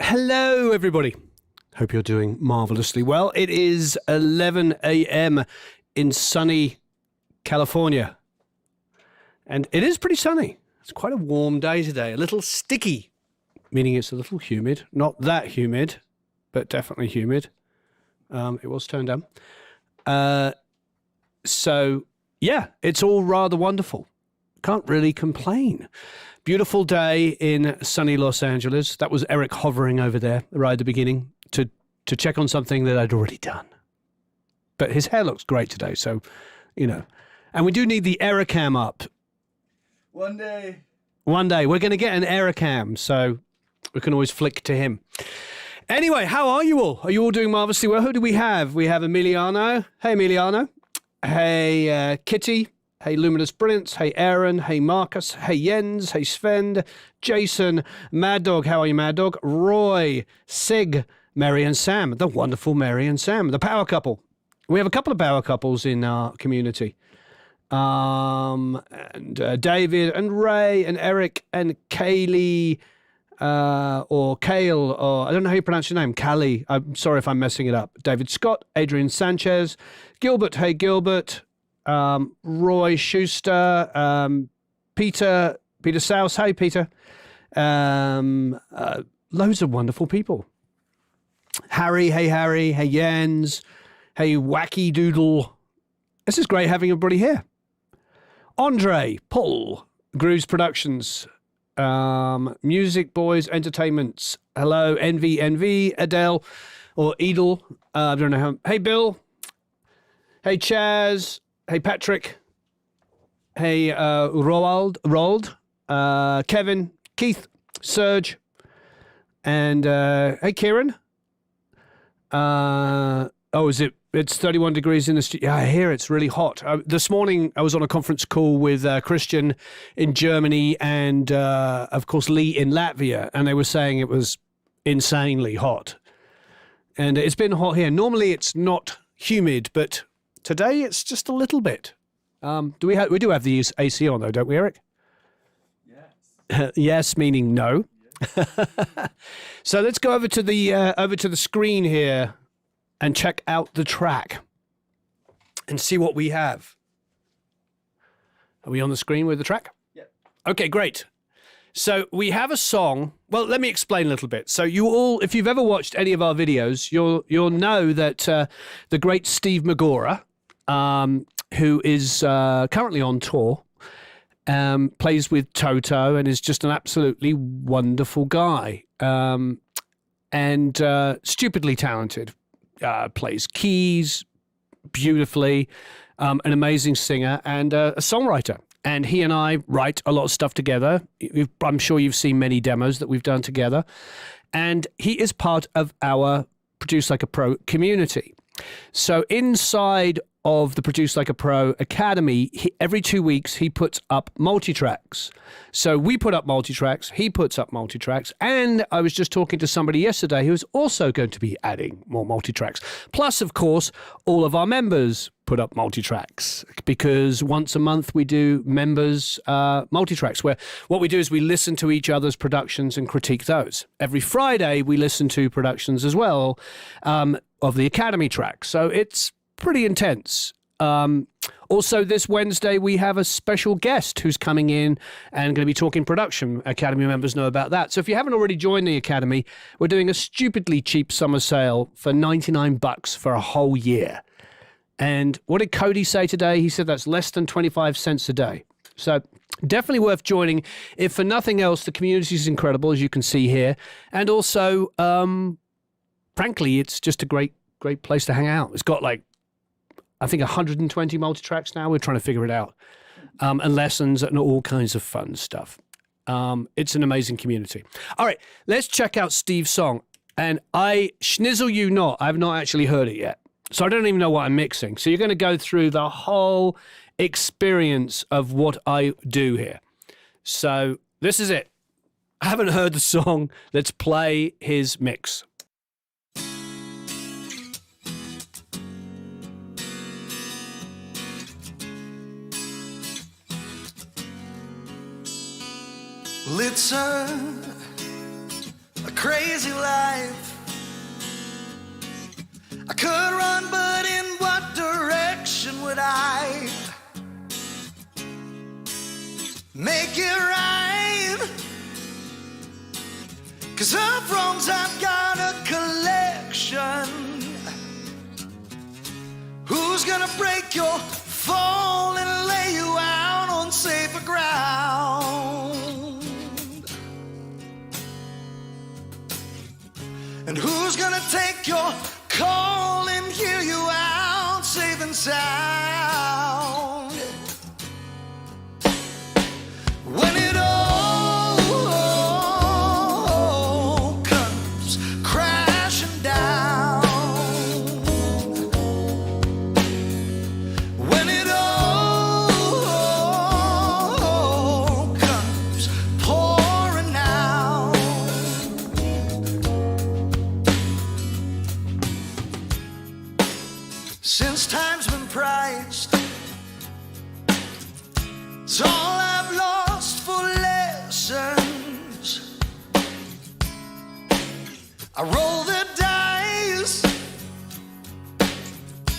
Hello, everybody. Hope you're doing marvelously well. It is 11 a.m. in sunny California, and it is pretty sunny. It's quite a warm day today, a little sticky, meaning it's a little humid. Not that humid, but definitely humid. It was turned down. So, yeah, it's all rather wonderful. Can't really complain. Beautiful day in sunny Los Angeles. That was Eric hovering over there right at the beginning to check on something that I'd already done. But his hair looks great today, so, you know. And we do need the Aerocam up. One day. One day. We're going to get an Aerocam, so we can always flick to him. Anyway, how are you all? Are you all doing marvelously well? Who do we have? We have Emiliano. Hey, Emiliano. Hey, Kitty. Hey, Luminous Brilliance. Hey, Aaron. Hey, Marcus. Hey, Jens. Hey, Sven. Jason. Mad Dog. How are you, Mad Dog? Roy. Sig. Mary and Sam. The wonderful Mary and Sam. The power couple. We have a couple of power couples in our community. And David and Ray and Eric and Kaylee, or Kale, or I don't know how you pronounce your name. Callie. I'm sorry if I'm messing it up. David Scott. Adrian Sanchez. Gilbert. Hey, Gilbert. Roy Schuster, Peter Souse. Hey, Peter. Loads of wonderful people. Harry. Hey, Harry. Hey, Jens. Hey, Wacky Doodle. This is great having everybody here. Andre, Paul, Grooves Productions, Music Boys Entertainments. Hello, Envy, Adele, or Edel. I don't know how. Hey, Bill. Hey, Chaz. Hey, Patrick. Hey, Roald, Kevin, Keith, Serge, and hey, Kieran. It's 31 degrees in the studio. Yeah, I hear it's really hot. This morning, I was on a conference call with Christian in Germany and, of course, Lee in Latvia, and they were saying it was insanely hot. And it's been hot here. Normally, it's not humid, but today, it's just a little bit. We do have the AC on, though, don't we, Eric? Yes. Yes, meaning no. Yes. So let's go over to the screen here and check out the track and see what we have. Are we on the screen with the track? Yeah. Okay, great. So we have a song. Well, let me explain a little bit. So you all, if you've ever watched any of our videos, you'll know that the great Steve Magora, who is currently on tour, plays with Toto and is just an absolutely wonderful guy, and stupidly talented. Plays keys beautifully, an amazing singer and a songwriter. And he and I write a lot of stuff together. I'm sure you've seen many demos that we've done together. And he is part of our Produce Like a Pro community. So inside of the Produce Like a Pro Academy, every 2 weeks, he puts up Multitracks. So we put up Multitracks, he puts up Multitracks, and I was just talking to somebody yesterday who's also going to be adding more Multitracks. Plus, of course, all of our members put up Multitracks, because once a month we do members Multitracks, where what we do is we listen to each other's productions and critique those. Every Friday, we listen to productions as well of the Academy track. So it's pretty intense. Also, this Wednesday, we have a special guest who's coming in and going to be talking production. Academy members know about that. So if you haven't already joined the Academy, we're doing a stupidly cheap summer sale for $99 for a whole year. And what did Cody say today? He said that's less than 25 cents a day. So definitely worth joining. If for nothing else, the community is incredible, as you can see here. And also, frankly, it's just a great place to hang out. It's got I think 120 multi-tracks now. We're trying to figure it out. And lessons and all kinds of fun stuff. It's an amazing community. All right, let's check out Steve's song. And I schnizzle you not, I've not actually heard it yet. So I don't even know what I'm mixing. So you're going to go through the whole experience of what I do here. So this is it. I haven't heard the song. Let's play his mix. Well, it's a crazy life. I could run, but in what direction would I make it right? 'Cause of wrongs I've got a collection. Who's gonna break your fall and lay you out on safer ground? And who's gonna take your call and hear you out safe and sound? When it all comes crashing down, when it all comes pouring out, since time's been priced, it's all I've lost for lessons. I roll the dice,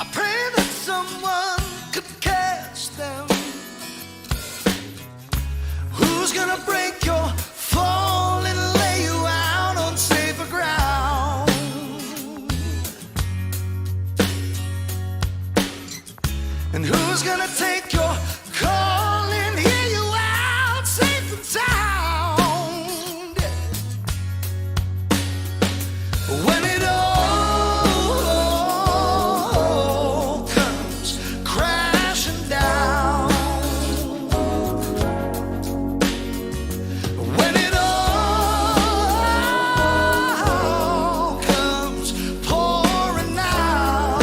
I pray that someone could cast them. Who's gonna break your fall and lay you out on safer ground? And who's gonna take your call and hear you out safe and sound? When it all comes crashing down, when it all comes pouring out,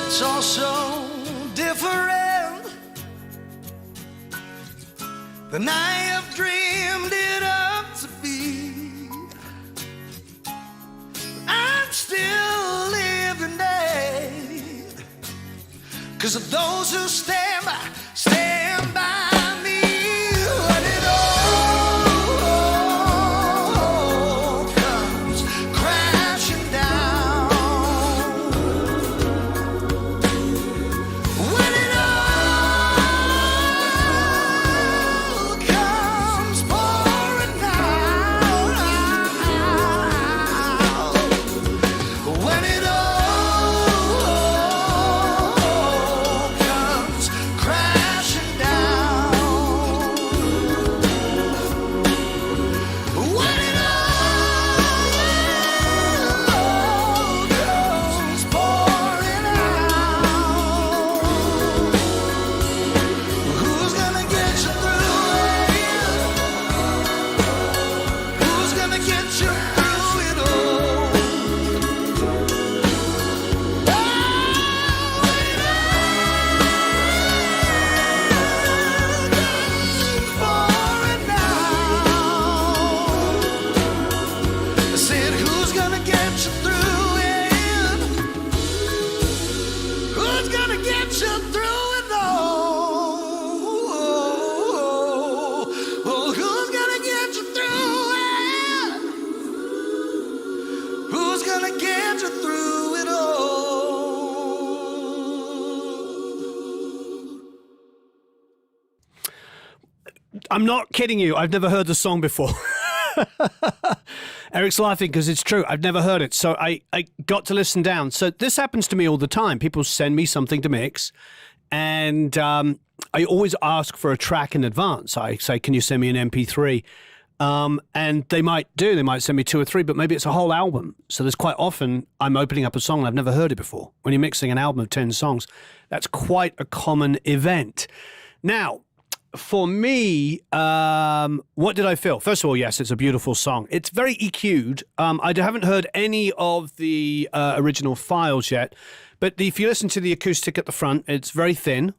it's all so different than I have dreamed it up to be. I'm still living day 'cause of those who stand by me. When it all comes crashing down, when it all comes pouring out, when it all comes crashing down, when it all comes pouring out, who's gonna get you through it? Who's gonna get you through it all? Pouring out, I said, who's gonna get you through it? Who's gonna get you through it all? Oh, who's gonna get you through it? Who's gonna get you through it all? I'm not kidding you. I've never heard the song before. Eric's laughing because it's true. I've never heard it. So I got to listen down. So this happens to me all the time. People send me something to mix and I always ask for a track in advance. I say, can you send me an MP3? And they might send me 2 or 3, but maybe it's a whole album. So there's quite often I'm opening up a song and I've never heard it before. When you're mixing an album of 10 songs, that's quite a common event. Now, for me, what did I feel? First of all, yes, it's a beautiful song. It's very EQ'd. I haven't heard any of the original files yet, but if you listen to the acoustic at the front, it's very thin.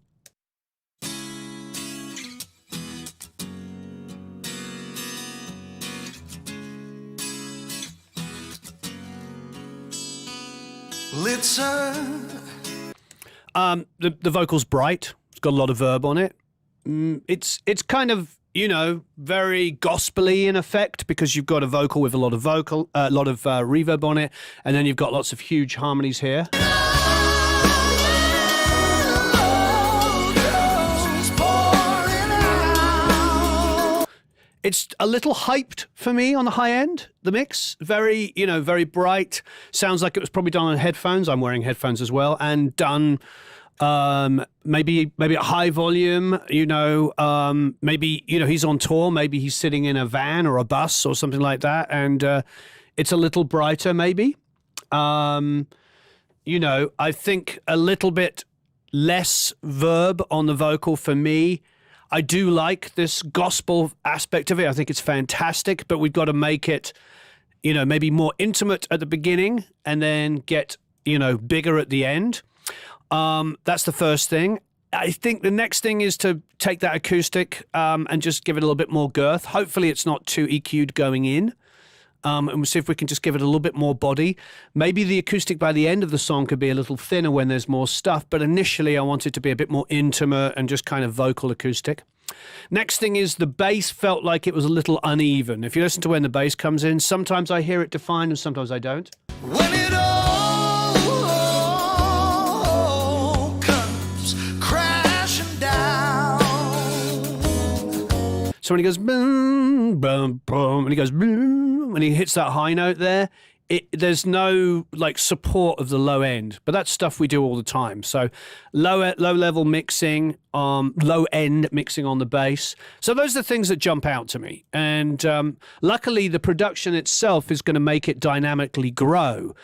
Listen. The vocal's bright. It's got a lot of verb on it. It's kind of, very gospel-y in effect, because you've got a vocal with a lot of reverb on it, and then you've got lots of huge harmonies here. It's a little hyped for me on the high end, the mix. Very, very bright. Sounds like it was probably done on headphones. I'm wearing headphones as well, and done maybe at high volume, maybe, he's on tour, maybe he's sitting in a van or a bus or something like that, and it's a little brighter maybe. I think a little bit less verb on the vocal for me. I do like this gospel aspect of it. I think it's fantastic, but we've got to make it, maybe more intimate at the beginning and then get, bigger at the end. That's the first thing. I think the next thing is to take that acoustic and just give it a little bit more girth. Hopefully it's not too EQ'd going in. And we'll see if we can just give it a little bit more body. Maybe the acoustic by the end of the song could be a little thinner when there's more stuff, but initially I want it to be a bit more intimate and just kind of vocal acoustic. Next thing is the bass felt like it was a little uneven. If you listen to when the bass comes in, sometimes I hear it defined and sometimes I don't. When it all comes crashing down. So when he goes boom, boom, boom, and he goes boom, when he hits that high note there, there's no support of the low end, but that's stuff we do all the time. So low level mixing, low end mixing on the bass. So those are the things that jump out to me. And luckily the production itself is going to make it dynamically grow.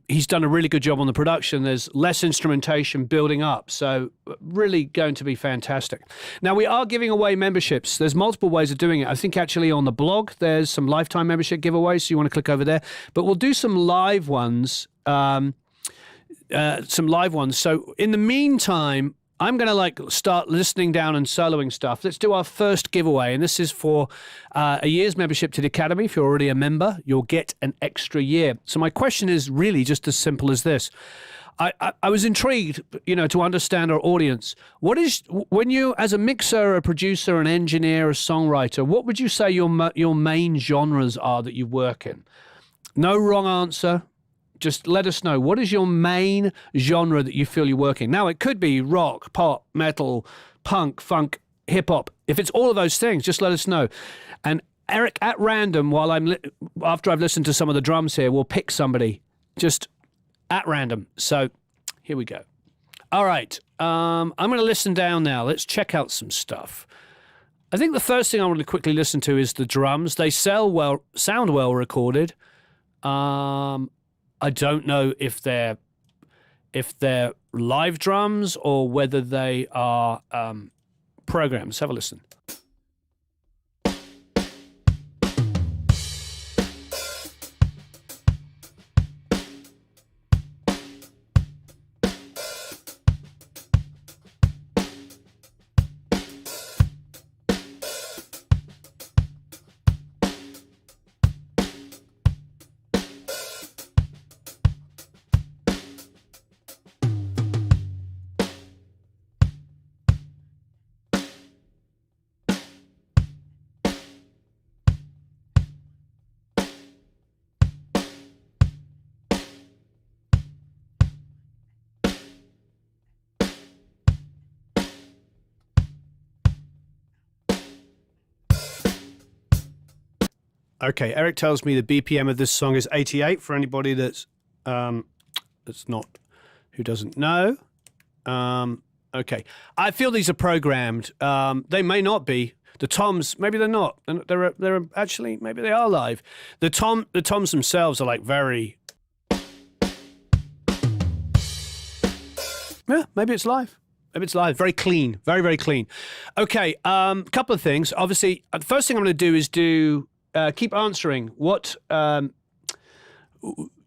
He's done a really good job on the production. There's less instrumentation building up. So really going to be fantastic. Now, we are giving away memberships. There's multiple ways of doing it. I think actually on the blog, there's some lifetime membership giveaways. So you want to click over there. But we'll do some live ones. So in the meantime, I'm going to start listening down and soloing stuff. Let's do our first giveaway. And this is for a year's membership to the Academy. If you're already a member, you'll get an extra year. So my question is really just as simple as this. I was intrigued, to understand our audience. When you, as a mixer, a producer, an engineer, a songwriter, what would you say your main genres are that you work in? No wrong answer. Just let us know. What is your main genre that you feel you work in? Now, it could be rock, pop, metal, punk, funk, hip-hop. If it's all of those things, just let us know. And Eric, at random, after I've listened to some of the drums here, we'll pick somebody just at random. So here we go. All right. I'm going to listen down now. Let's check out some stuff. I think the first thing I want to quickly listen to is the drums. They sound well recorded. I don't know if they're live drums or whether they are programs. Have a listen. Okay, Eric tells me the BPM of this song is 88 for anybody who doesn't know. Okay. I feel these are programmed. They may not be. The toms, maybe they're not. They're actually, maybe they are live. The toms themselves are like very. Yeah, maybe it's live. Maybe it's live. Very clean. Very, very clean. Okay. Couple of things. Obviously, the first thing I'm going to do is keep answering what.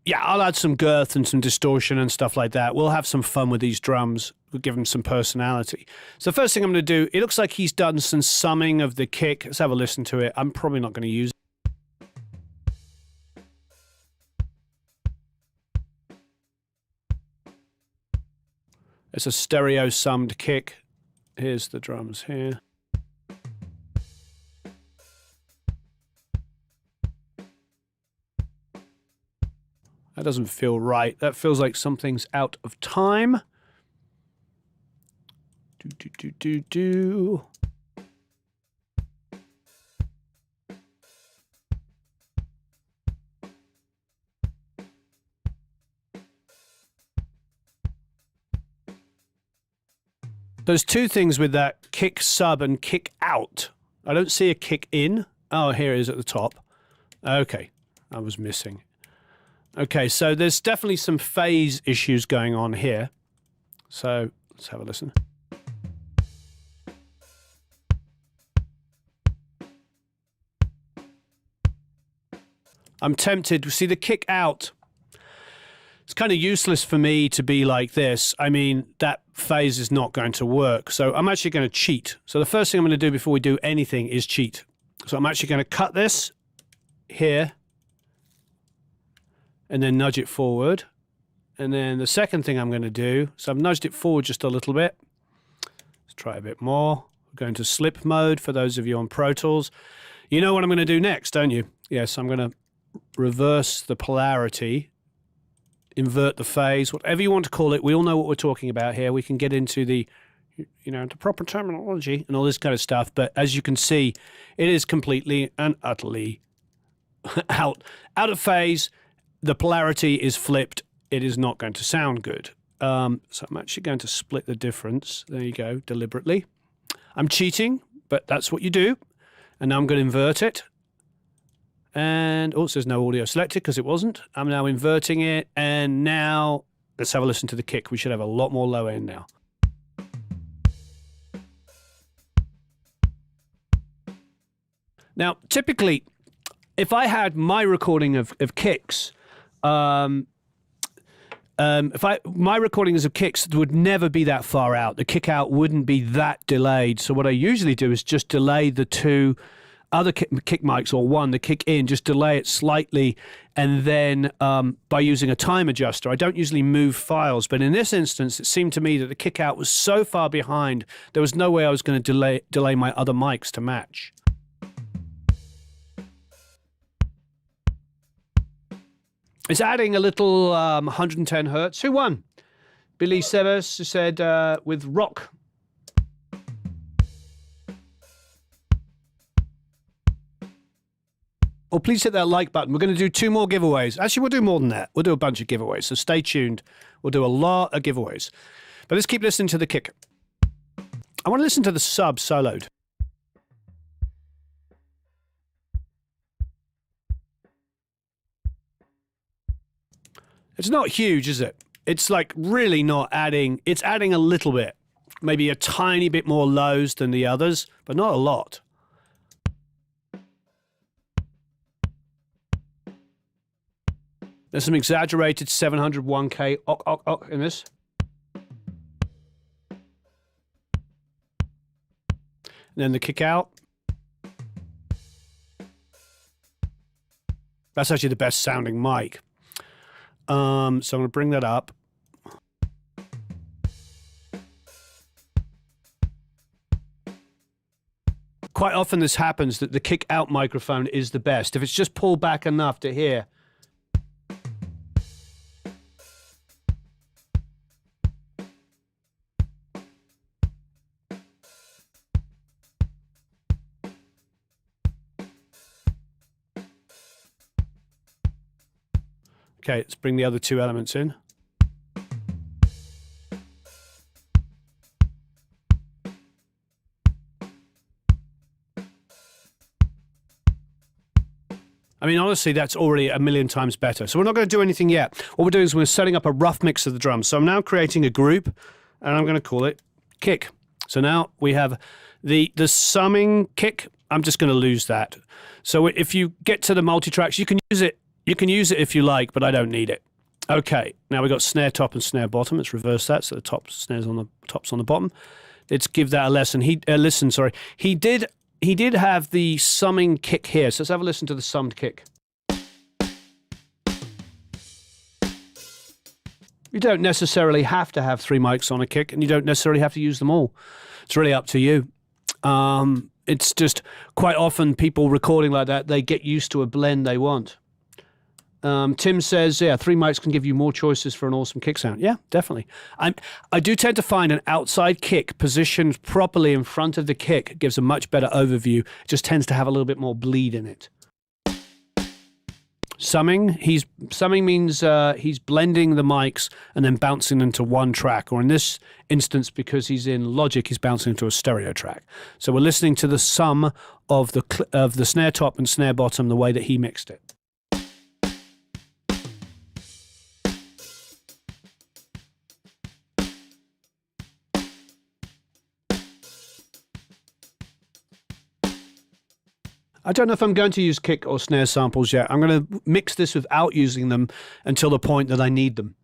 Yeah, I'll add some girth and some distortion and stuff like that. We'll have some fun with these drums. We'll give them some personality. So the first thing I'm going to do, it looks like he's done some summing of the kick. Let's have a listen to it. I'm probably not going to use it. It's a stereo summed kick. Here's the drums here. That doesn't feel right. That feels like something's out of time. Do. There's two things with that kick sub and kick out. I don't see a kick in. Oh, here it is at the top. Okay, I was missing. Okay, so there's definitely some phase issues going on here. So let's have a listen. I'm tempted to see the kick out. It's kind of useless for me to be like this. I mean, that phase is not going to work. So I'm actually going to cheat. So the first thing I'm going to do before we do anything is cheat. So I'm actually going to cut this here and then nudge it forward. And then the second thing I'm going to do, so I've nudged it forward just a little bit. Let's try a bit more. We're going to slip mode for those of you on Pro Tools. You know what I'm going to do next, don't you? Yes, I'm going to reverse the polarity, invert the phase, whatever you want to call it. We all know what we're talking about here. We can get into the, the proper terminology and all this kind of stuff. But as you can see, it is completely and utterly out of phase. The polarity is flipped. It is not going to sound good. So I'm actually going to split the difference. There you go, deliberately. I'm cheating, but that's what you do. And now I'm going to invert it. And also there's no audio selected because it wasn't. I'm now inverting it. And now let's have a listen to the kick. We should have a lot more low end now. Now, typically, if I had my recording of kicks, my recordings of kicks would never be that far out. The kick out wouldn't be that delayed. So what I usually do is just delay the two other kick mics, or one, the kick in, just delay it slightly, and then by using a time adjuster. I don't usually move files, but in this instance, it seemed to me that the kick out was so far behind, there was no way I was going to delay my other mics to match. It's adding a little 110 hertz. Who won? Billy Severs said with rock. Oh, please hit that like button. We're going to do 2 more giveaways. Actually, we'll do more than that. We'll do a bunch of giveaways, so stay tuned. We'll do a lot of giveaways. But let's keep listening to the kick. I want to listen to the sub soloed. It's not huge, is it? It's like really not adding. It's adding a little bit. Maybe a tiny bit more lows than the others, but not a lot. There's some exaggerated 701K in this. And then the kick out. That's actually the best sounding mic. So I'm going to bring that up. Quite often this happens that the kick out microphone is the best. If it's just pulled back enough to hear. Okay, let's bring the other 2 elements in. mean, honestly, that's already a million times better. So we're not going to do anything yet. What we're doing is we're setting up a rough mix of the drums. So I'm now creating a group, and I'm going to call it kick. So now we have the summing kick. I'm just going to lose that. So if you get to the multitracks, you can use it. You can use it if you like, but I don't need it. Okay, now we've got snare top and snare bottom. Let's reverse that. So the top snares on the top's on the bottom. Let's give that a listen. Listen. Sorry, he did have the summing kick here. So let's have a listen to the summed kick. You don't necessarily have to have 3 mics on a kick, and you don't necessarily have to use them all. It's really up to you. It's just quite often people recording like that, they get used to a blend they want. Tim says, yeah, 3 mics can give you more choices for an awesome kick sound. Yeah, definitely. I do tend to find an outside kick positioned properly in front of the kick gives a much better overview. It just tends to have a little bit more bleed in it. Summing means he's blending the mics and then bouncing them to one track, or in this instance, because he's in Logic, he's bouncing into a stereo track. So we're listening to the sum of the snare top and snare bottom the way that he mixed it. I don't know if I'm going to use kick or snare samples yet. I'm going to mix this without using them until the point that I need them.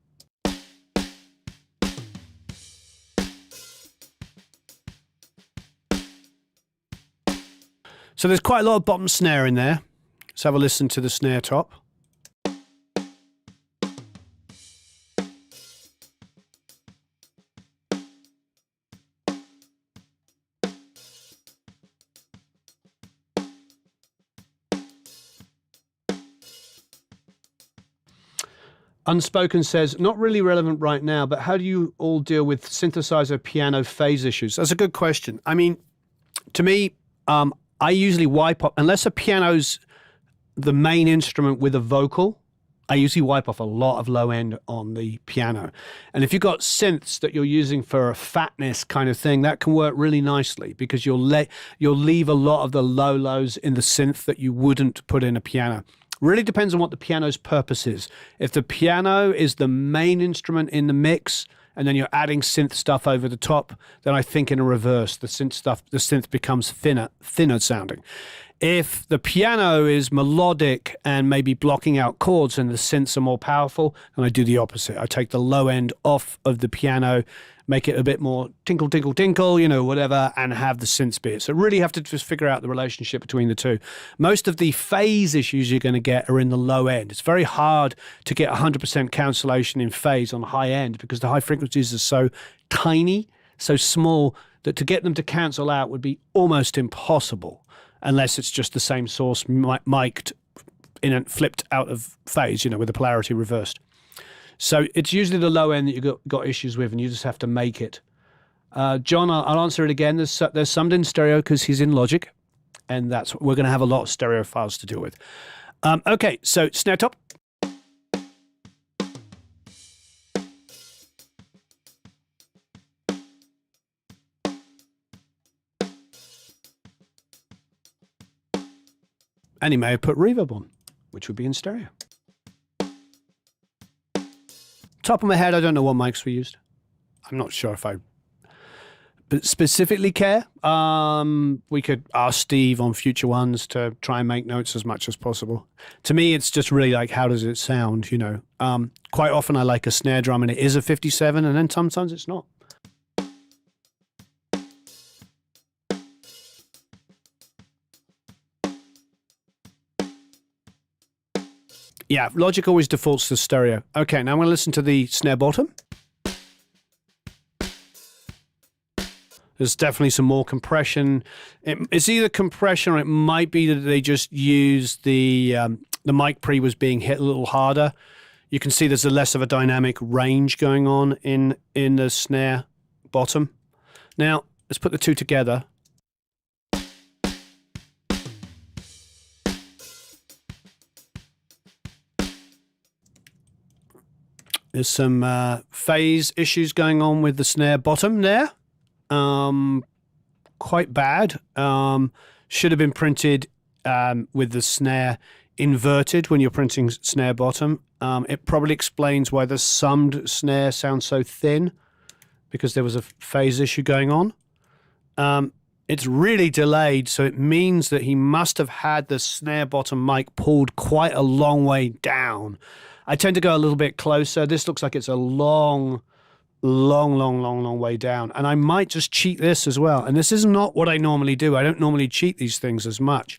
So there's quite a lot of bottom snare in there. Let's have a listen to the snare top. Unspoken says, not really relevant right now, but how do you all deal with synthesizer piano phase issues? That's a good question. I mean, to me, I usually wipe off, unless a piano's the main instrument with a vocal, I usually wipe off a lot of low end on the piano. And if you've got synths that you're using for a fatness kind of thing, that can work really nicely because you'll leave a lot of the low lows in the synth that you wouldn't put in a piano. Really depends on what the piano's purpose is. If the piano is the main instrument in the mix and then you're adding synth stuff over the top, then I think in a reverse, the synth becomes thinner sounding. If the piano is melodic and maybe blocking out chords and the synths are more powerful, then I do the opposite. I take the low end off of the piano, make it a bit more tinkle, tinkle, tinkle, whatever, and have the synths be it. So really have to just figure out the relationship between the two. Most of the phase issues you're going to get are in the low end. It's very hard to get 100% cancellation in phase on the high end because the high frequencies are so tiny, so small, that to get them to cancel out would be almost impossible unless it's just the same source mic'd in and flipped out of phase, with the polarity reversed. So it's usually the low end that you've got issues with, and you just have to make it. John, I'll answer it again. There's summed in stereo because he's in Logic, and we're going to have a lot of stereo files to deal with. Okay, so snare top. And he may have put reverb on, which would be in stereo. Top of my head, I don't know what mics we used. I'm not sure if I specifically care. We could ask Steve on future ones to try and make notes as much as possible. To me, it's just really like, how does it sound, Quite often I like a snare drum and it is a 57, and then sometimes it's not. Yeah, Logic always defaults to stereo. Okay, now I'm going to listen to the snare bottom. There's definitely some more compression. It's either compression or it might be that they just used the mic pre was being hit a little harder. You can see there's a less of a dynamic range going on in the snare bottom. Now, let's put the two together. There's some phase issues going on with the snare bottom there. Quite bad. Should have been printed with the snare inverted when you're printing snare bottom. It probably explains why the summed snare sounds so thin, because there was a phase issue going on. It's really delayed, so it means that he must have had the snare bottom mic pulled quite a long way down. I tend to go a little bit closer. This looks like it's a long way down. And I might just cheat this as well. And this is not what I normally do. I don't normally cheat these things as much.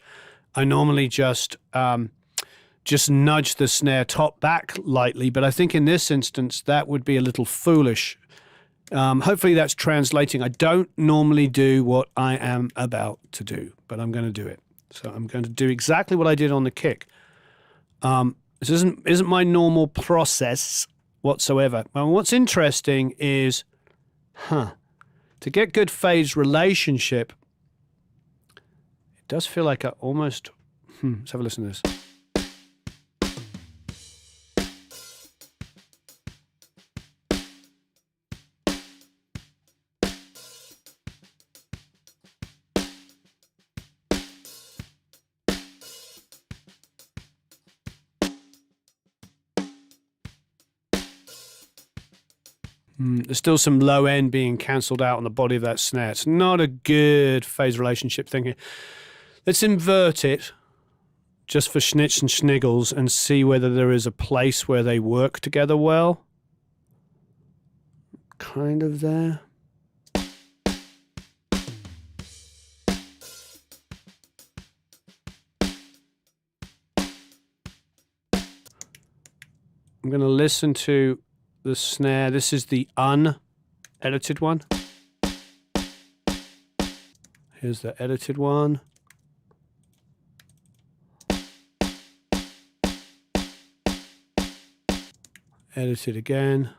I normally just nudge the snare top back lightly. But I think in this instance, that would be a little foolish. Hopefully that's translating. I don't normally do what I am about to do, but I'm going to do it. So I'm going to do exactly what I did on the kick. This isn't my normal process whatsoever. Well, what's interesting is, to get good phase relationship, it does feel like I almost, let's have a listen to this. There's still some low end being cancelled out on the body of that snare. It's not a good phase relationship thing here. Let's invert it just for schnitz and schniggles and see whether there is a place where they work together well. Kind of there. I'm going to listen to the snare. This is the unedited one. Here's the edited one. Edit it again.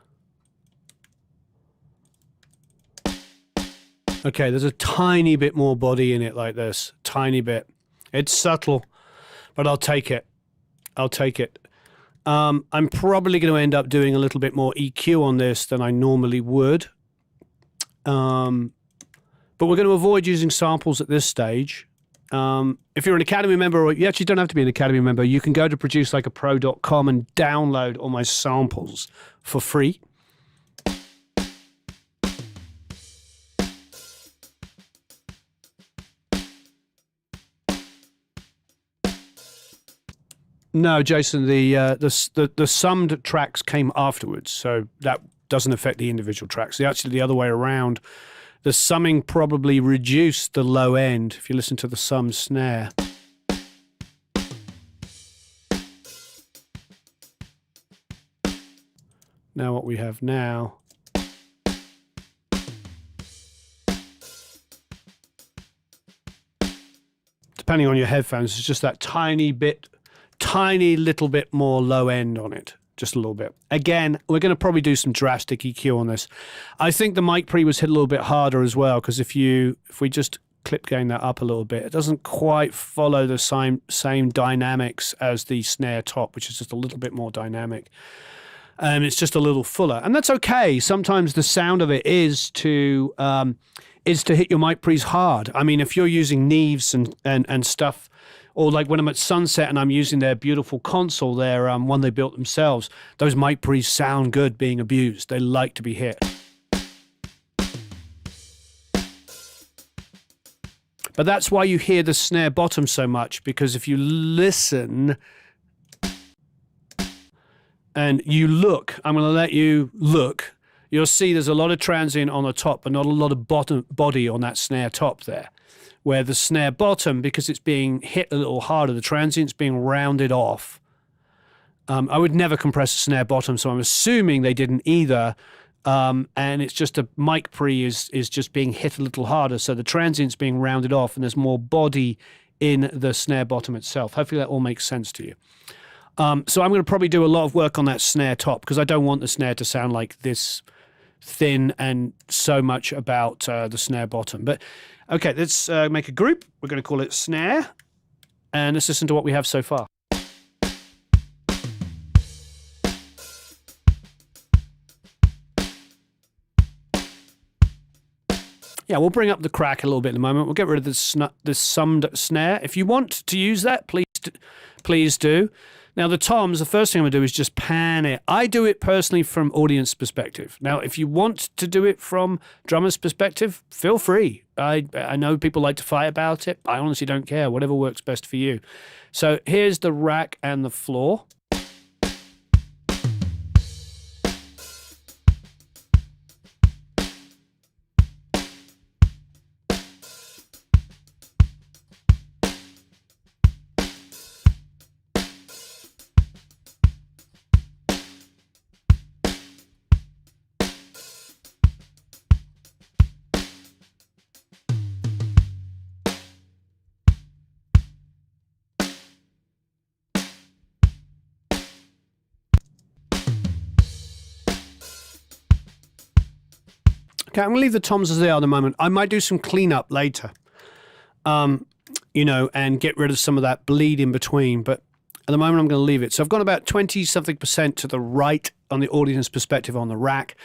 Okay, there's a tiny bit more body in it like this. Tiny bit. It's subtle, but I'll take it. I'll take it. I'm probably going to end up doing a little bit more EQ on this than I normally would. But we're going to avoid using samples at this stage. If you're an Academy member, or you actually don't have to be an Academy member, you can go to producelikeapro.com and download all my samples for free. No, Jason, the summed tracks came afterwards, so that doesn't affect the individual tracks. Actually, the other way around. The summing probably reduced the low end, if you listen to the sum snare. Now what we have now, depending on your headphones, is just that tiny little bit more low end on it. Just a little bit. Again, we're going to probably do some drastic EQ on this. I think the mic pre was hit a little bit harder as well, because if we just clip gain that up a little bit, it doesn't quite follow the same dynamics as the snare top, which is just a little bit more dynamic. It's just a little fuller, and that's okay. Sometimes the sound of it is to hit your mic pre's hard. I mean, if you're using Neves and stuff, or like when I'm at Sunset and I'm using their beautiful console, their one they built themselves, those mic pre's sound good being abused. They like to be hit. But that's why you hear the snare bottom so much, because if you listen and you look, I'm going to let you look, you'll see there's a lot of transient on the top, but not a lot of body on that snare top there. Where the snare bottom, because it's being hit a little harder, the transient's being rounded off. I would never compress a snare bottom, so I'm assuming they didn't either. And it's just a mic pre is just being hit a little harder, so the transient's being rounded off, and there's more body in the snare bottom itself. Hopefully that all makes sense to you. So I'm going to probably do a lot of work on that snare top, because I don't want the snare to sound like this thin and so much about the snare bottom. But okay, let's make a group. We're going to call it snare, and let's listen to what we have so far. Yeah, we'll bring up the crack a little bit in a moment. We'll get rid of this summed snare. If you want to use that, please please do. Now, the toms, the first thing I'm going to do is just pan it. I do it personally from audience perspective. Now, if you want to do it from drummer's perspective, feel free. I know people like to fight about it. I honestly don't care. Whatever works best for you. So here's the rack and the floor. Okay, I'm going to leave the toms as they are at the moment. I might do some cleanup later, you know, and get rid of some of that bleed in between. But at the moment, I'm going to leave it. So I've got about 20-something% to the right on the audience perspective on the rack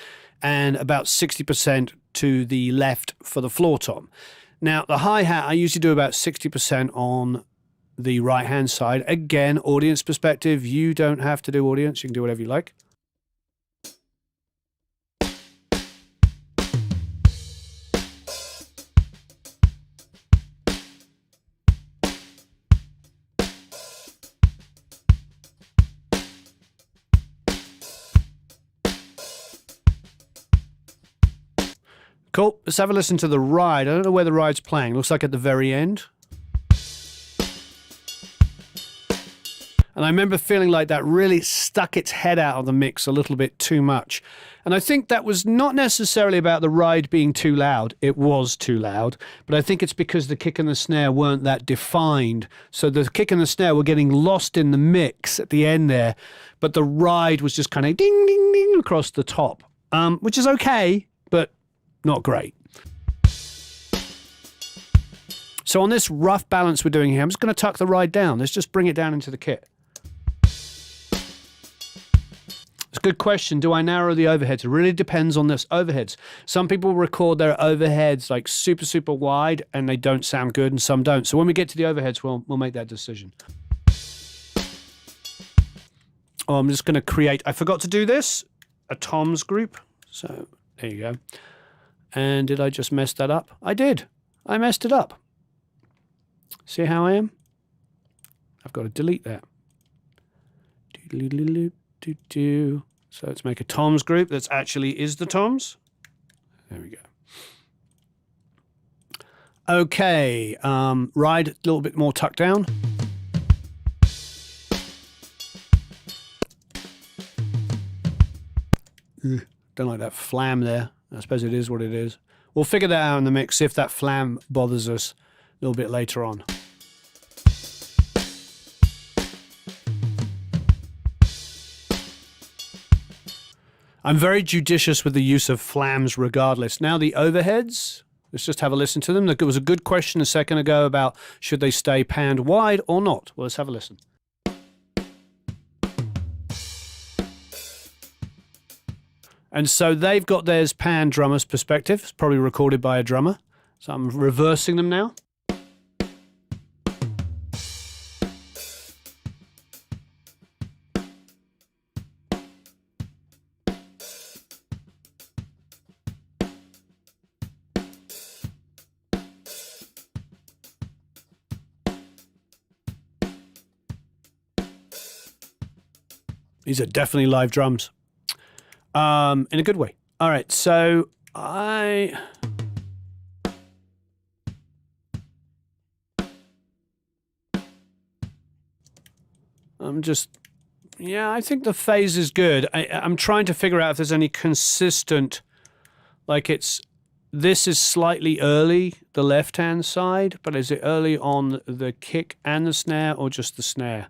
and about 60% to the left for the floor tom. Now, the hi-hat, I usually do about 60% on the right-hand side. Again, audience perspective, you don't have to do audience. You can do whatever you like. Cool. Let's have a listen to the ride. I don't know where the ride's playing. Looks like at the very end. And I remember feeling like that really stuck its head out of the mix a little bit too much. And I think that was not necessarily about the ride being too loud. It was too loud. But I think it's because the kick and the snare weren't that defined. So the kick and the snare were getting lost in the mix at the end there. But the ride was just kind of ding, ding, ding across the top, which is okay, but not great. So on this rough balance we're doing here, I'm just going to tuck the ride down. Let's just bring it down into the kit. It's a good question. Do I narrow the overheads? It really depends on this overheads. Some people record their overheads like super, super wide and they don't sound good, and some don't. So when we get to the overheads, we'll make that decision. Oh, I'm just going to create, I forgot to do this, a toms group. So there you go. And did I just mess that up? I did. I messed it up. See how I am? I've got to delete that. So let's make a toms group that's actually is the toms. There we go. Okay, ride a little bit more tucked down. Don't like that flam there. I suppose it is what it is. We'll figure that out in the mix, see if that flam bothers us a little bit later on. I'm very judicious with the use of flams regardless. Now the overheads, let's just have a listen to them. There was a good question a second ago about should they stay panned wide or not. Well, let's have a listen. And so they've got theirs pan drummer's perspective. It's probably recorded by a drummer. So I'm reversing them now. These are definitely live drums. In a good way. All right, so I'm just, yeah, I think the phase is good. I'm trying to figure out if there's any consistent, like this is slightly early, the left-hand side, but is it early on the kick and the snare or just the snare?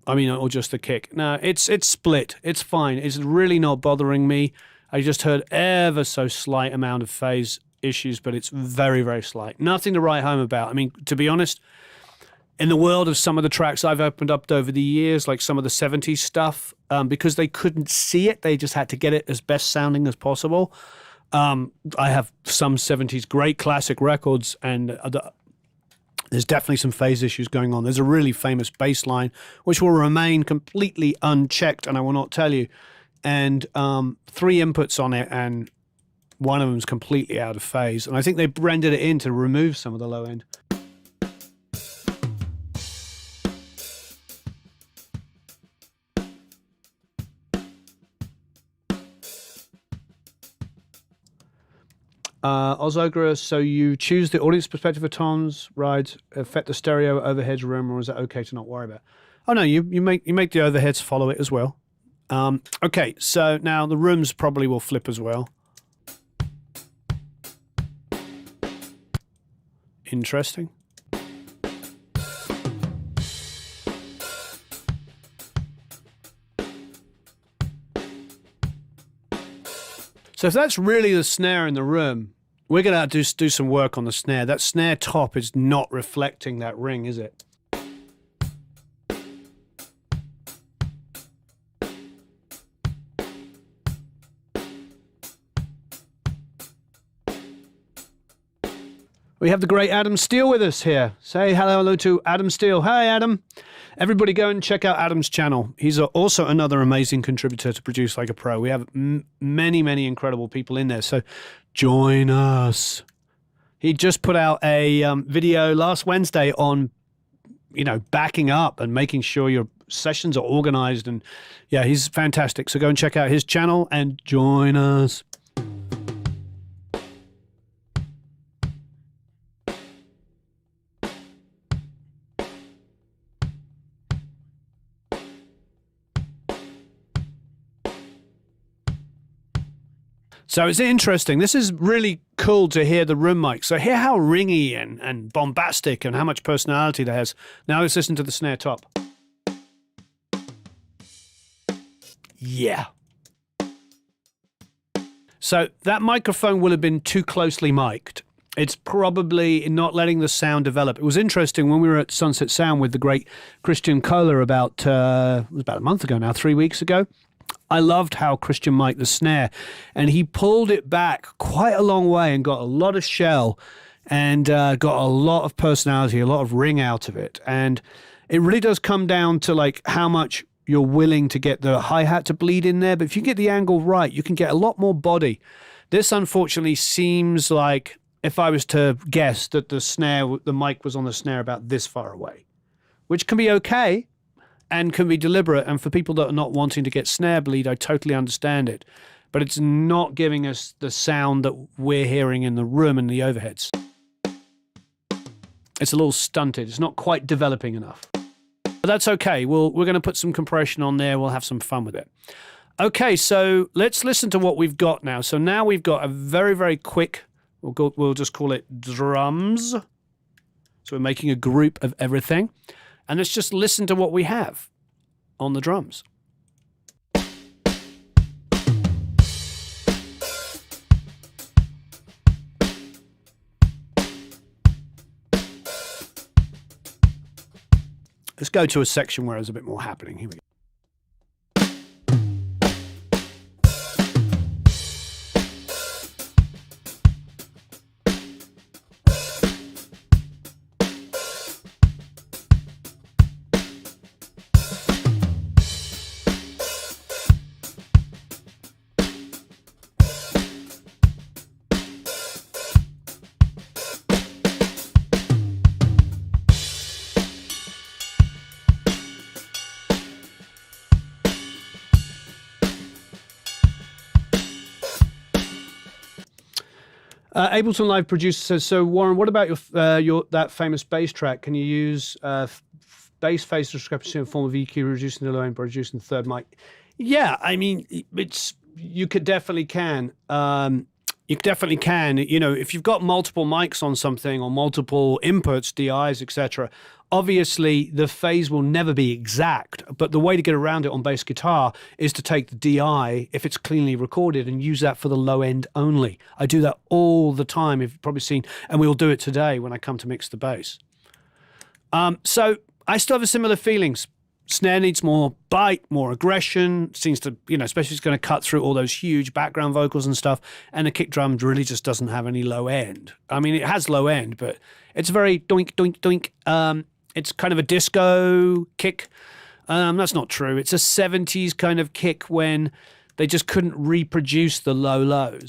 I mean, or just the kick. No, it's split. It's fine. It's really not bothering me. I just heard ever so slight amount of phase issues, but it's very, very slight. Nothing to write home about. I mean, to be honest, in the world of some of the tracks I've opened up over the years, like some of the 70s stuff, because they couldn't see it, they just had to get it as best sounding as possible. I have some 70s great classic records, and There's definitely some phase issues going on. There's a really famous bass line, which will remain completely unchecked, and I will not tell you. And 3 inputs on it, and one of them's completely out of phase. And I think they rendered it in to remove some of the low end. Ozogra, so you choose the audience perspective of tones, rides, affect the stereo overheads room, or is that okay to not worry about? Oh no, you make the overheads follow it as well. Okay, so now the rooms probably will flip as well. Interesting. So if that's really the snare in the room, we're going to have to do some work on the snare. That snare top is not reflecting that ring, is it? We have the great Adam Steele with us here. Say hello to Adam Steele. Hi, Adam. Everybody go and check out Adam's channel. He's also another amazing contributor to Produce Like a Pro. We have many, many incredible people in there. So join us. He just put out a video last Wednesday on, backing up and making sure your sessions are organized. And yeah, he's fantastic. So go and check out his channel and join us. So it's interesting. This is really cool to hear the room mic. So hear how ringy and bombastic and how much personality that has. Now let's listen to the snare top. Yeah. So that microphone will have been too closely mic'd. It's probably not letting the sound develop. It was interesting when we were at Sunset Sound with the great Christian Kohler it was about a month ago now, 3 weeks ago. I loved how Christian mic'd the snare, and he pulled it back quite a long way and got a lot of shell and got a lot of personality, a lot of ring out of it. And it really does come down to like how much you're willing to get the hi-hat to bleed in there. But if you get the angle right, you can get a lot more body. This unfortunately seems like, if I was to guess, that the mic was on the snare about this far away, which can be okay and can be deliberate. And for people that are not wanting to get snare bleed, I totally understand it. But it's not giving us the sound that we're hearing in the room and the overheads. It's a little stunted. It's not quite developing enough. But that's okay. We're going to put some compression on there. We'll have some fun with it. Okay, so let's listen to what we've got now. So now we've got a very, very quick, we'll just call it drums. So we're making a group of everything. And let's just listen to what we have on the drums. Let's go to a section where there's a bit more happening. Here we go. Ableton Live producer says, so Warren, what about your that famous bass track? Can you use bass phase discrepancy in the form of EQ, reducing the low end by reducing the third mic? Yeah, I mean, you definitely can. You definitely can. You know, if you've got multiple mics on something or multiple inputs, DIs, etc., obviously the phase will never be exact, but the way to get around it on bass guitar is to take the DI, if it's cleanly recorded, and use that for the low end only. I do that all the time, if you've probably seen, and we will do it today when I come to mix the bass. So I still have similar feelings. Snare needs more bite, more aggression. Seems to, especially it's going to cut through all those huge background vocals and stuff. And the kick drum really just doesn't have any low end. I mean, it has low end, but it's very doink, doink, doink. It's kind of a disco kick. That's not true. It's a 70s kind of kick when they just couldn't reproduce the low lows.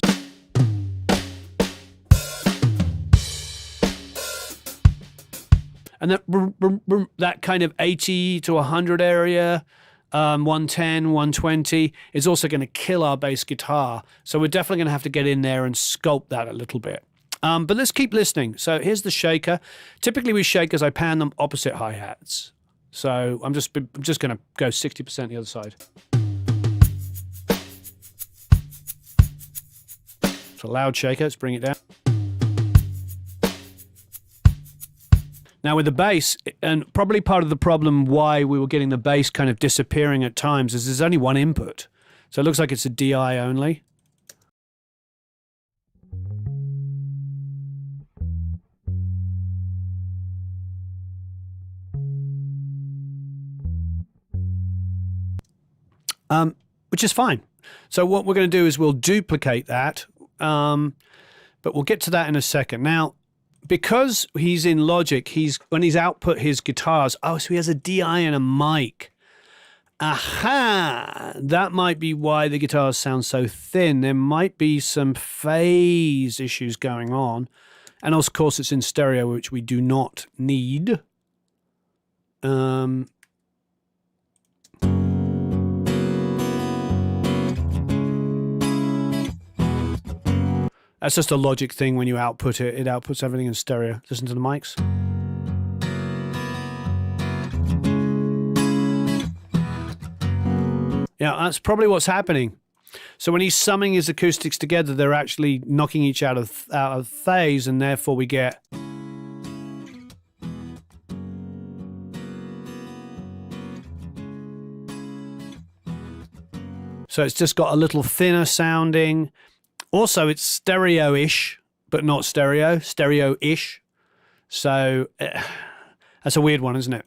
And that kind of 80 to 100 area, 110, 120, is also going to kill our bass guitar. So we're definitely going to have to get in there and sculpt that a little bit. But let's keep listening. So here's the shaker. Typically with shakers, I pan them opposite hi-hats. So I'm just going to go 60% the other side. It's a loud shaker. Let's bring it down. Now with the bass, and probably part of the problem why we were getting the bass kind of disappearing at times is there's only one input. So it looks like it's a DI only. Which is fine. So what we're going to do is we'll duplicate that, but we'll get to that in a second. Now, because he's in Logic, when he's output his guitars, so he has a DI and a mic. Aha! That might be why the guitars sound so thin. There might be some phase issues going on. And of course, it's in stereo, which we do not need. That's just a Logic thing. When you output it, it outputs everything in stereo. Listen to the mics. Yeah, that's probably what's happening. So when he's summing his acoustics together, they're actually knocking each out of phase, and therefore we get... So it's just got a little thinner sounding. Also, it's stereo-ish, but not stereo. Stereo-ish. So that's a weird one, isn't it?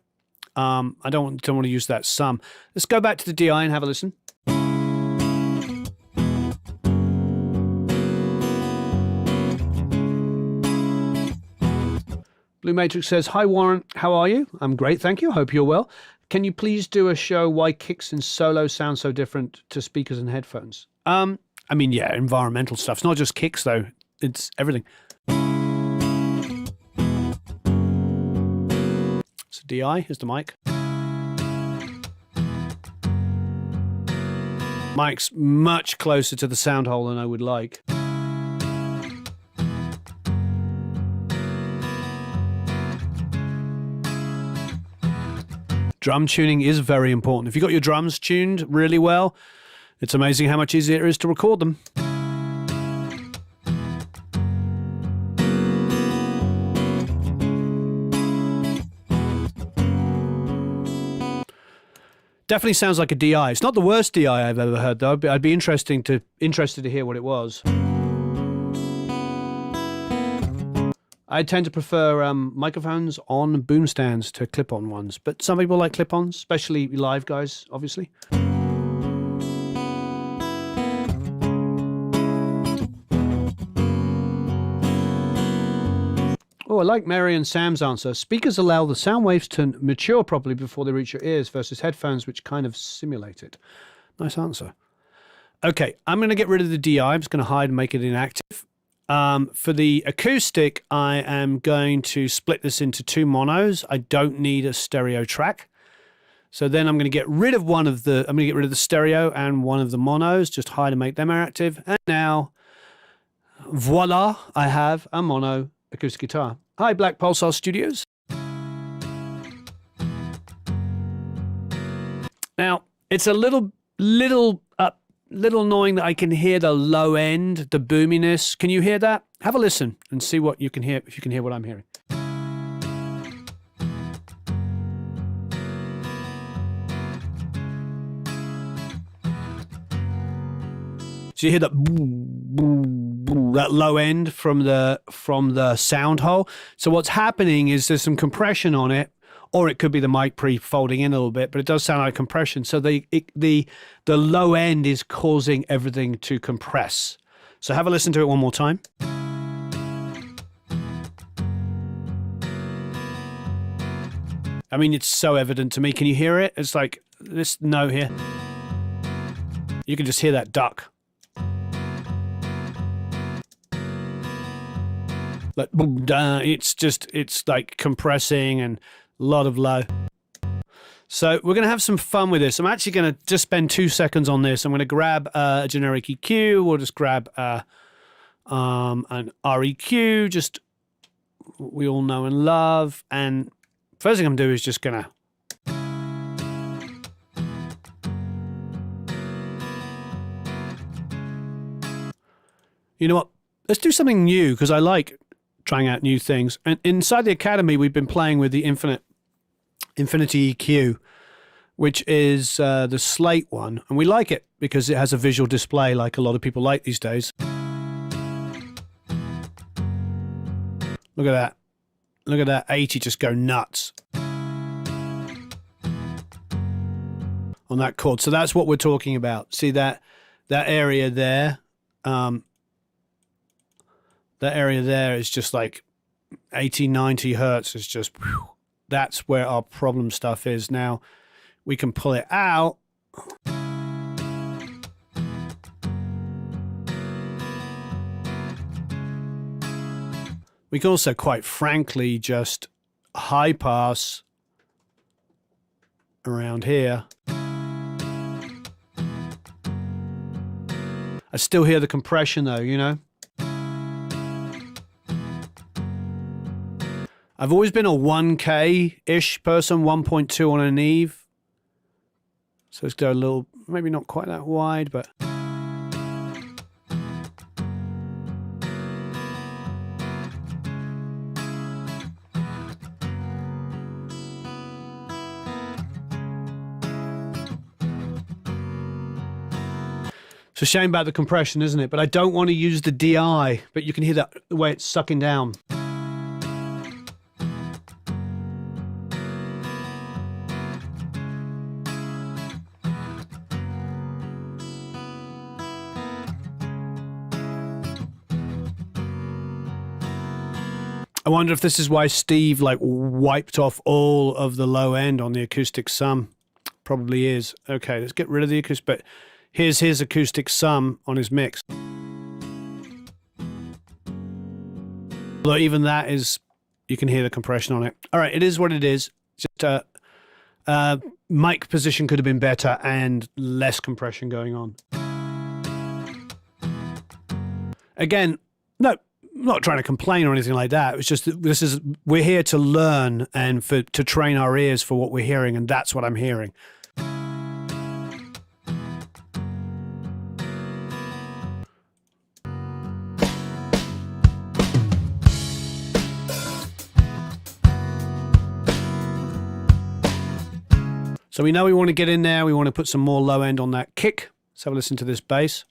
I don't want to use that sum. Let's go back to the DI and have a listen. Blue Matrix says, "Hi Warren, how are you? I'm great, thank you. Hope you're well. Can you please do a show why kicks and solo sound so different to speakers and headphones?" I mean, yeah, environmental stuff. It's not just kicks, though. It's everything. It's a DI. Here's the mic. Mic's much closer to the sound hole than I would like. Drum tuning is very important. If you've got your drums tuned really well, it's amazing how much easier it is to record them. Definitely sounds like a DI. It's not the worst DI I've ever heard, though. I'd be interested to hear what it was. I tend to prefer microphones on boom stands to clip-on ones, but some people like clip-ons, especially live guys, obviously. Oh, I like Mary and Sam's answer. Speakers allow the sound waves to mature properly before they reach your ears versus headphones, which kind of simulate it. Nice answer. Okay, I'm going to get rid of the DI. I'm just going to hide and make it inactive. For the acoustic, I am going to split this into two monos. I don't need a stereo track. So then I'm going to get rid of the stereo and one of the monos, just hide and make them active. And now, voila, I have a mono acoustic guitar. Hi, Black Pulsar Studios. Now, it's a little annoying that I can hear the low end, the boominess. Can you hear that? Have a listen and see what you can hear, if you can hear what I'm hearing. So you hear that that low end from the sound hole. So what's happening is there's some compression on it, or it could be the mic pre-folding in a little bit, but it does sound like compression. So the low end is causing everything to compress. So have a listen to it one more time. I mean, it's so evident to me. Can you hear it? It's like this note here. You can just hear that duck. Like, it's like compressing and a lot of low. So we're going to have some fun with this. I'm actually going to just spend 2 seconds on this. I'm going to grab a generic EQ. We'll just grab an REQ, just what we all know and love. And first thing I'm going to do is just going to you know what? Let's do something new, because I like trying out new things. And inside the Academy, we've been playing with the Infinity EQ, which is the Slate one. And we like it because it has a visual display like a lot of people like these days. Look at that. Look at that 80 just go nuts on that chord. So that's what we're talking about. See that area there? That area there is just like 80, 90 hertz. Is just, whew, that's where our problem stuff is. Now we can pull it out. We can also, quite frankly, just high pass around here. I still hear the compression though, you know? I've always been a 1K-ish person, 1.2 on an Eve. So let's go a little, maybe not quite that wide, but... It's a shame about the compression, isn't it? But I don't want to use the DI, but you can hear that the way it's sucking down. I wonder if this is why Steve like wiped off all of the low end on the acoustic sum. Probably is. Okay, let's get rid of the acoustic, but here's his acoustic sum on his mix. Although even that is, you can hear the compression on it. All right, it is what it is. Just mic position could have been better and less compression going on. Again, no, I'm not trying to complain or anything like that. It's just that we're here to learn and to train our ears for what we're hearing, and that's what I'm hearing. So we know we want to get in there. We want to put some more low end on that kick. Let's have a listen to this bass.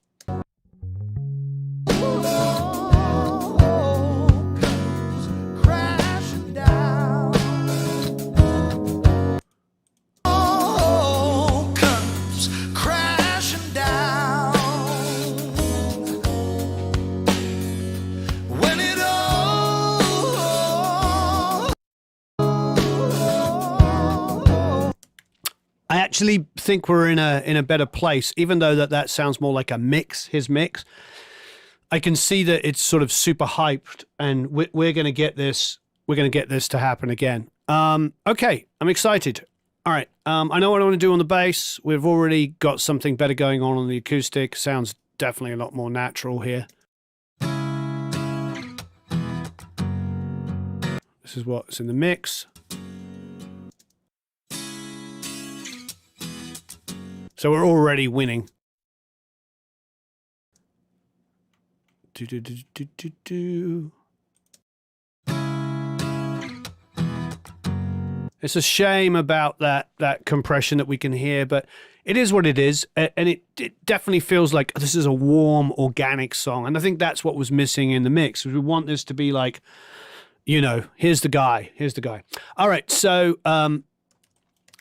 I actually think we're in a better place, even though that sounds more like a mix, his mix. I can see that it's sort of super hyped, and we're going to get this. We're going to get this to happen again. Okay, I'm excited. All right, I know what I want to do on the bass. We've already got something better going on the acoustic. Sounds definitely a lot more natural here. This is what's in the mix. So we're already winning. It's a shame about that compression that we can hear, but it is what it is, and it definitely feels like this is a warm, organic song, and I think that's what was missing in the mix. We want this to be like you know, here's the guy. Here's the guy. All right, so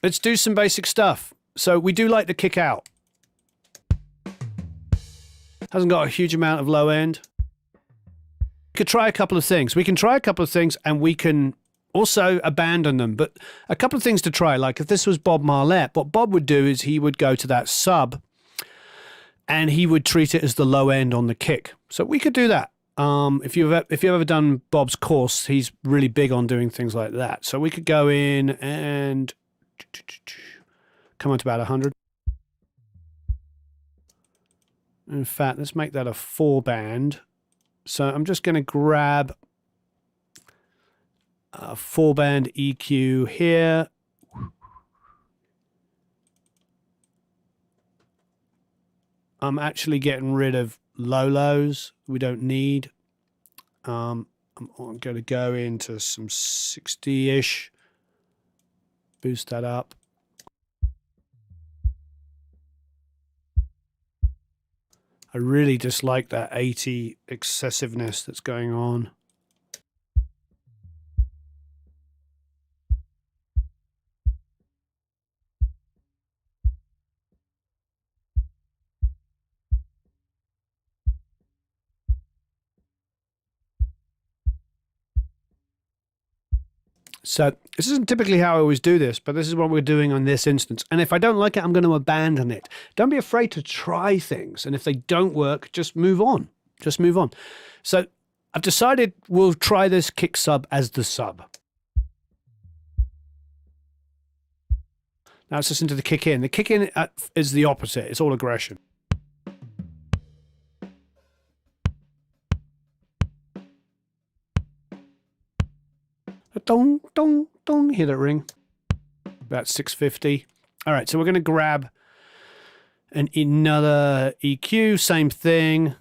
let's do some basic stuff. So we do like the kick out. Hasn't got a huge amount of low end. We could try a couple of things. We can try a couple of things and we can also abandon them. But a couple of things to try, like if this was Bob Marlette, what Bob would do is he would go to that sub and he would treat it as the low end on the kick. So we could do that. If you've ever done Bob's course, he's really big on doing things like that. So we could go in and come on to about 100. In fact, let's make that a 4-band. So I'm just going to grab a 4-band EQ here. I'm actually getting rid of lows we don't need. I'm going to go into some 60-ish. Boost that up. I really dislike that 80 excessiveness that's going on. So this isn't typically how I always do this, but this is what we're doing on this instance. And if I don't like it, I'm going to abandon it. Don't be afraid to try things. And if they don't work, just move on. Just move on. So I've decided we'll try this kick sub as the sub. Now let's listen to the kick in. The kick in is the opposite. It's all aggression. Dong, dong, dong. Hear that ring? About 650. All right, so we're going to grab another EQ, same thing.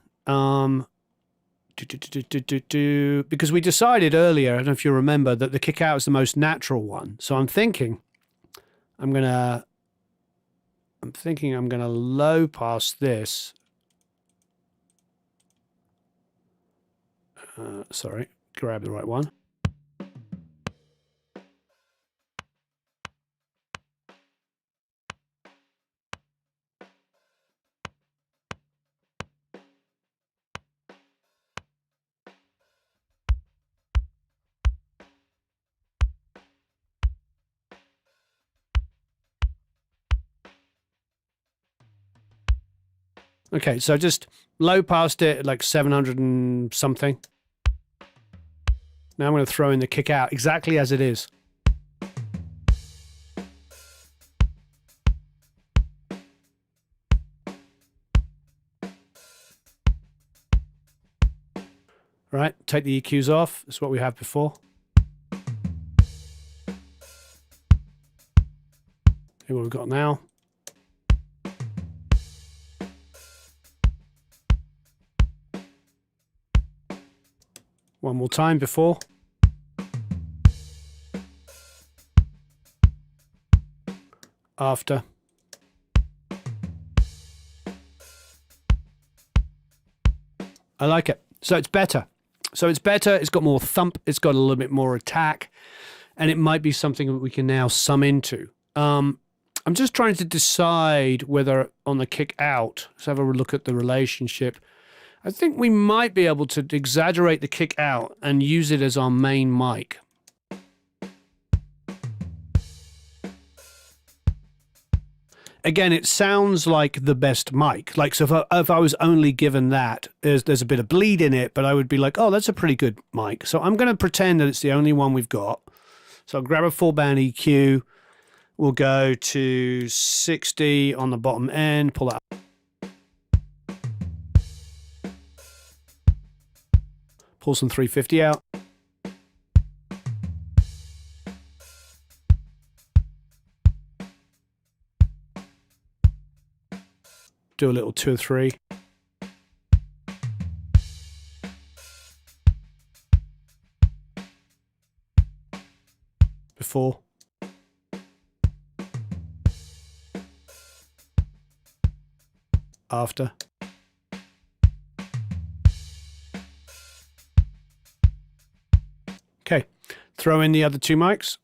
Because we decided earlier, I don't know if you remember, that the kick out is the most natural one. So I'm thinking I'm gonna low pass this. Sorry, grab the right one. Okay, so just low passed it at like 700 and something. Now I'm going to throw in the kick out exactly as it is. Right, take the EQs off. That's what we have before. Here what we've got now. One more time before. After. I like it. So it's better. It's got more thump. It's got a little bit more attack. And it might be something that we can now sum into. I'm just trying to decide whether on the kick out, let's have a look at the relationship. I think we might be able to exaggerate the kick out and use it as our main mic. Again, it sounds like the best mic. Like, so if I was only given that, there's a bit of bleed in it, but I would be like, oh, that's a pretty good mic. So I'm going to pretend that it's the only one we've got. So I'll grab a 4-band EQ. We'll go to 60 on the bottom end, pull that up. Pull some 350 out. Do a little 2 or 3. Before. After. Okay, throw in the other two mics.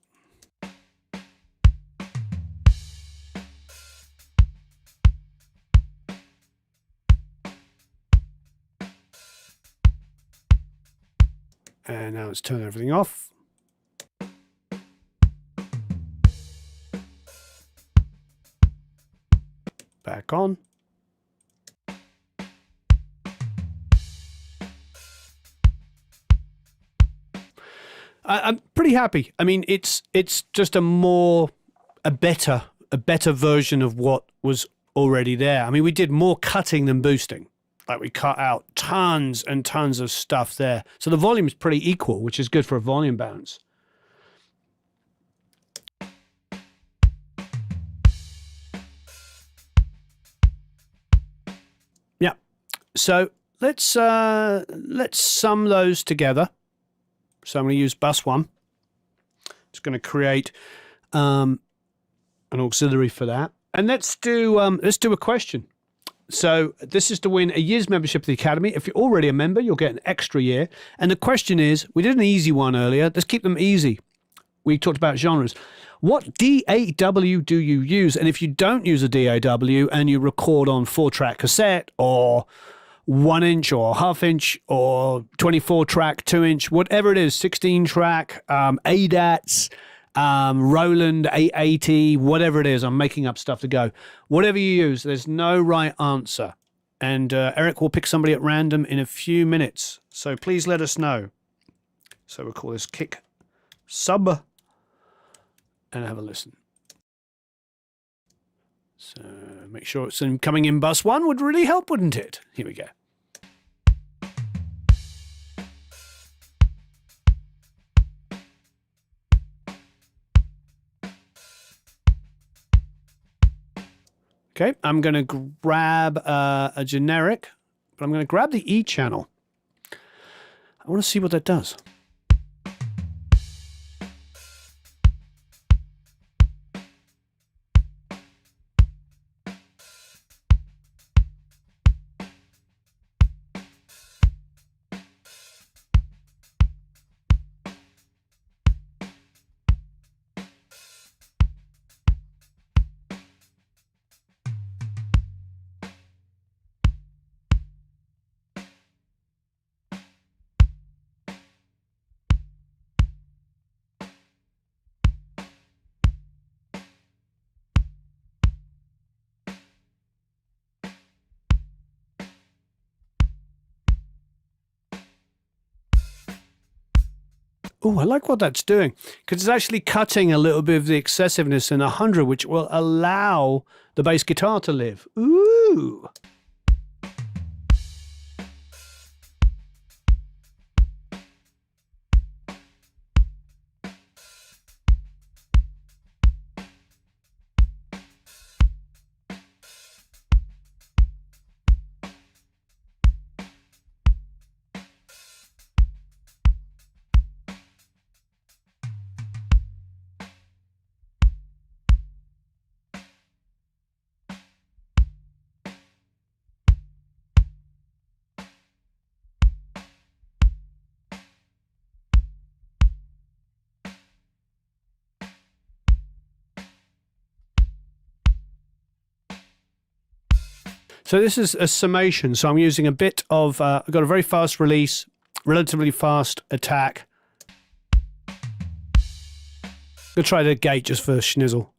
And now let's turn everything off. Back on. I'm pretty happy. I mean, it's just a better version of what was already there. I mean, we did more cutting than boosting. Like, we cut out tons and tons of stuff there. So the volume is pretty equal, which is good for a volume balance. Yeah. So let's sum those together. So I'm going to use bus 1. It's going to create an auxiliary for that. And let's do a question. So this is to win a year's membership of the Academy. If you're already a member, you'll get an extra year. And the question is, we did an easy one earlier. Let's keep them easy. We talked about genres. What DAW do you use? And if you don't use a DAW and you record on 4-track cassette or 1-inch or half-inch or 24-track, 2-inch, whatever it is, 16-track, ADATs, Roland 880, whatever it is, I'm making up stuff to go. Whatever you use, there's no right answer. And Eric will pick somebody at random in a few minutes. So please let us know. So we'll call this kick sub and have a listen. So make sure it's coming in bus 1 would really help, wouldn't it? Here we go. Okay, I'm going to grab a generic, but I'm going to grab the E channel. I want to see what that does. Oh, I like what that's doing, because it's actually cutting a little bit of the excessiveness in 100, which will allow the bass guitar to live. Ooh. So this is a summation. So I'm using a bit of, I've got a very fast release, relatively fast attack. I'm going to try the gate just for schnizzle.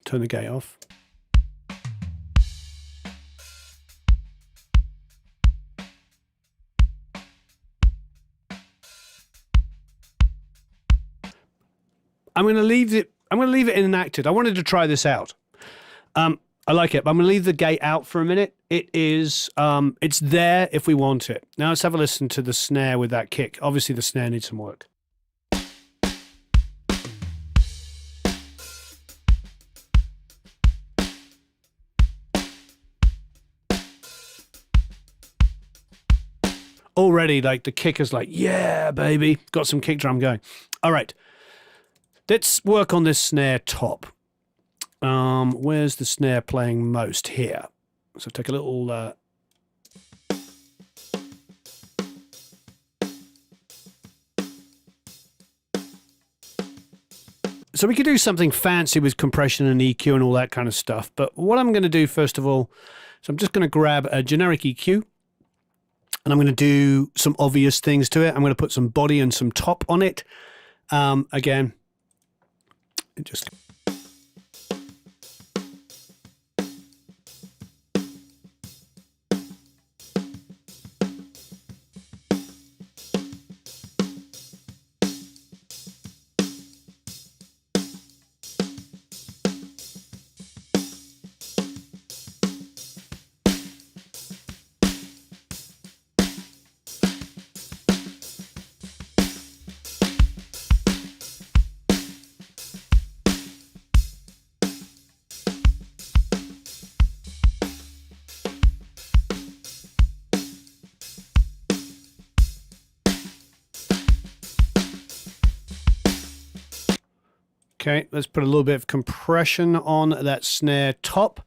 Turn the gate off. I'm going to leave it inactive. I wanted to try this out. I like it. But I'm going to leave the gate out for a minute. It is, it's there if we want it. Now let's have a listen to the snare with that kick. Obviously the snare needs some work. Already, like, the kick is like, yeah, baby. Got some kick drum going. All right. Let's work on this snare top. Where's the snare playing most? Here. So take a little... So we could do something fancy with compression and EQ and all that kind of stuff. But what I'm going to do, first of all, so I'm just going to grab a generic EQ. And I'm going to do some obvious things to it. I'm going to put some body and some top on it. Again, it just... Okay, let's put a little bit of compression on that snare top.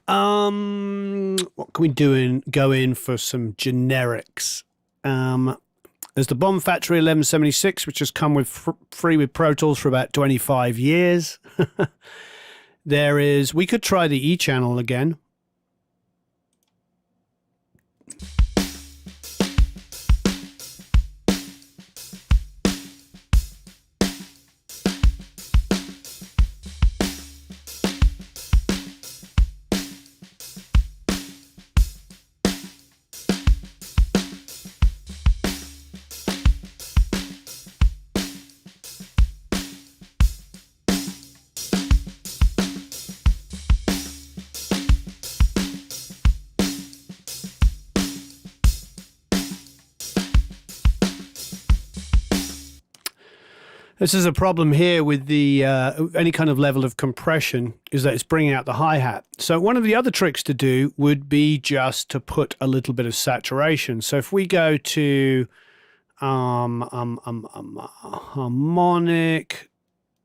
What can we do? Go in for some generics. There's the Bomb Factory 1176, which has come with free with Pro Tools for about 25 years. There is, we could try the E channel again. This is a problem here with the any kind of level of compression, is that it's bringing out the hi-hat. So one of the other tricks to do would be just to put a little bit of saturation. So if we go to harmonic,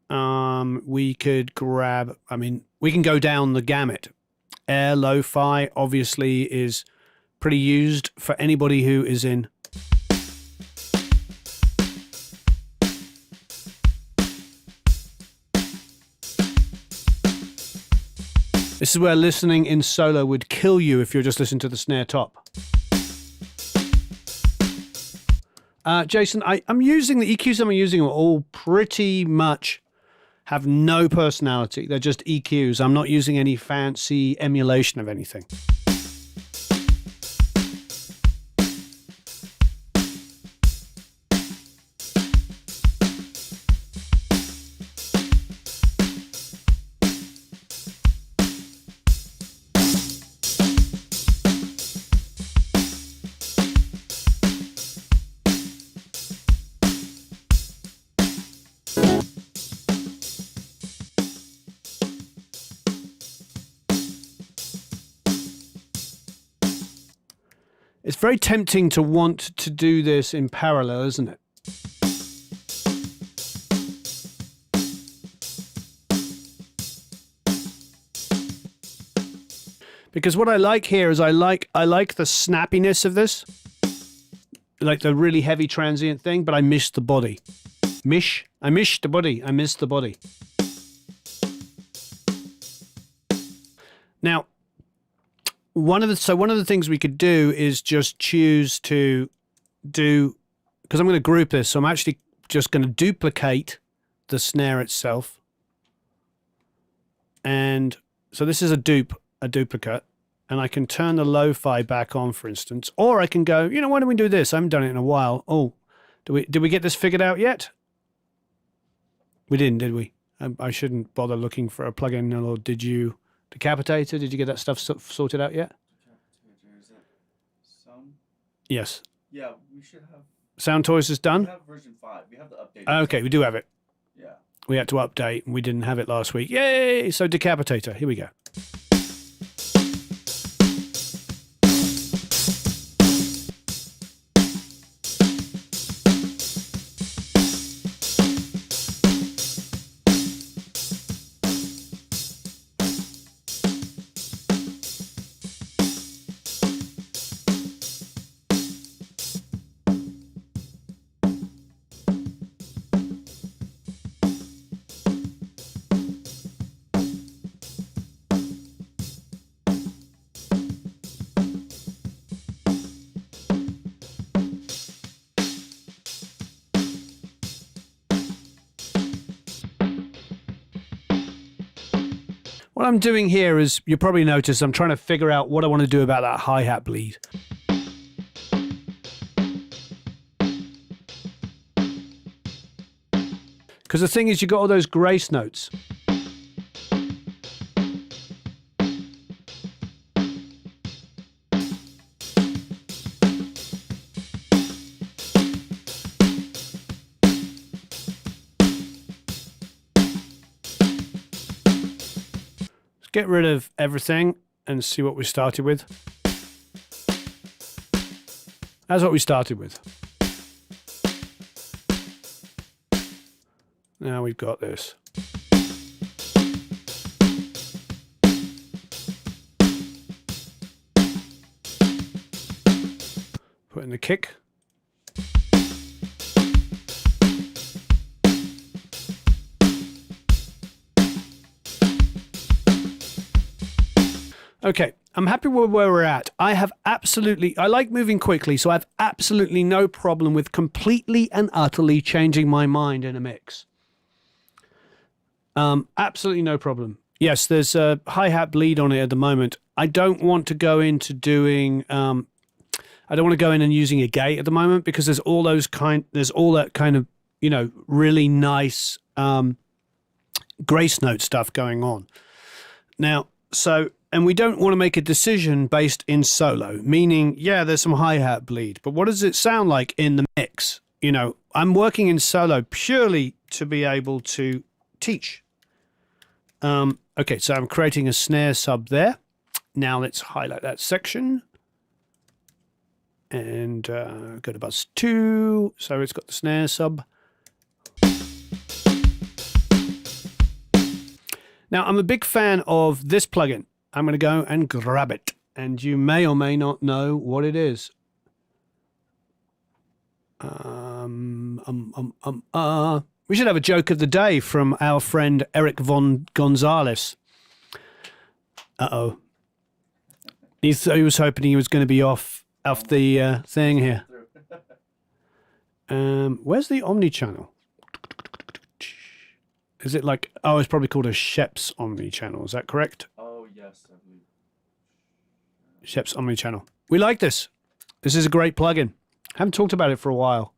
we could grab, we can go down the gamut. Air, lo-fi obviously is pretty used for anybody who is in... This is where listening in solo would kill you if you're just listening to the snare top. Jason, I'm using the EQs I'm using are all pretty much have no personality. They're just EQs. I'm not using any fancy emulation of anything. It's very tempting to want to do this in parallel, isn't it? Because what I like here is I like the snappiness of this, like the really heavy transient thing, but I miss the body. I miss the body. I miss the body. Now, one of the things we could do is just choose to do, because I'm going to group this, so I'm actually just going to duplicate the snare itself. And so this is a duplicate, and I can turn the lo-fi back on, for instance, or I can go, why don't we do this? I haven't done it in a while. Oh, did we get this figured out yet? We didn't, did we? I shouldn't bother looking for a plugin, or did you? Decapitator, did you get that stuff sorted out yet? Is it some? Yes. Yeah, we should have. Sound Toys is done? We have version 5. We have the update. Okay, we do have it. Yeah. We had to update, and we didn't have it last week. Yay! So Decapitator, here we go. What I'm doing here is, you probably noticed, I'm trying to figure out what I want to do about that hi-hat bleed. Because the thing is, you got all those grace notes. Get rid of everything and see what we started with. That's what we started with. Now we've got this. Put in the kick. Okay, I'm happy with where we're at. I like moving quickly, so I have absolutely no problem with completely and utterly changing my mind in a mix. Absolutely no problem. Yes, there's a hi-hat bleed on it at the moment. I don't want to go into doing, I don't want to go in and using a gate at the moment, because there's all that kind of, you know, really nice grace note stuff going on. Now, and we don't want to make a decision based in solo, meaning, yeah, there's some hi-hat bleed, but what does it sound like in the mix? You know, I'm working in solo purely to be able to teach. Okay, so I'm creating a snare sub there. Now let's highlight that section. And go to bus 2. So it's got the snare sub. Now, I'm a big fan of this plugin. I'm going to go and grab it. And you may or may not know what it is. We should have a joke of the day from our friend Eric von Gonzalez. Uh-oh. He was hoping he was going to be off the thing here. Where's the Omni channel? Is it like, oh, it's probably called a Shep's Omni channel. Is that correct? Oh, yes, I believe. Shep's Omni channel. We like this. This is a great plugin. Haven't talked about it for a while.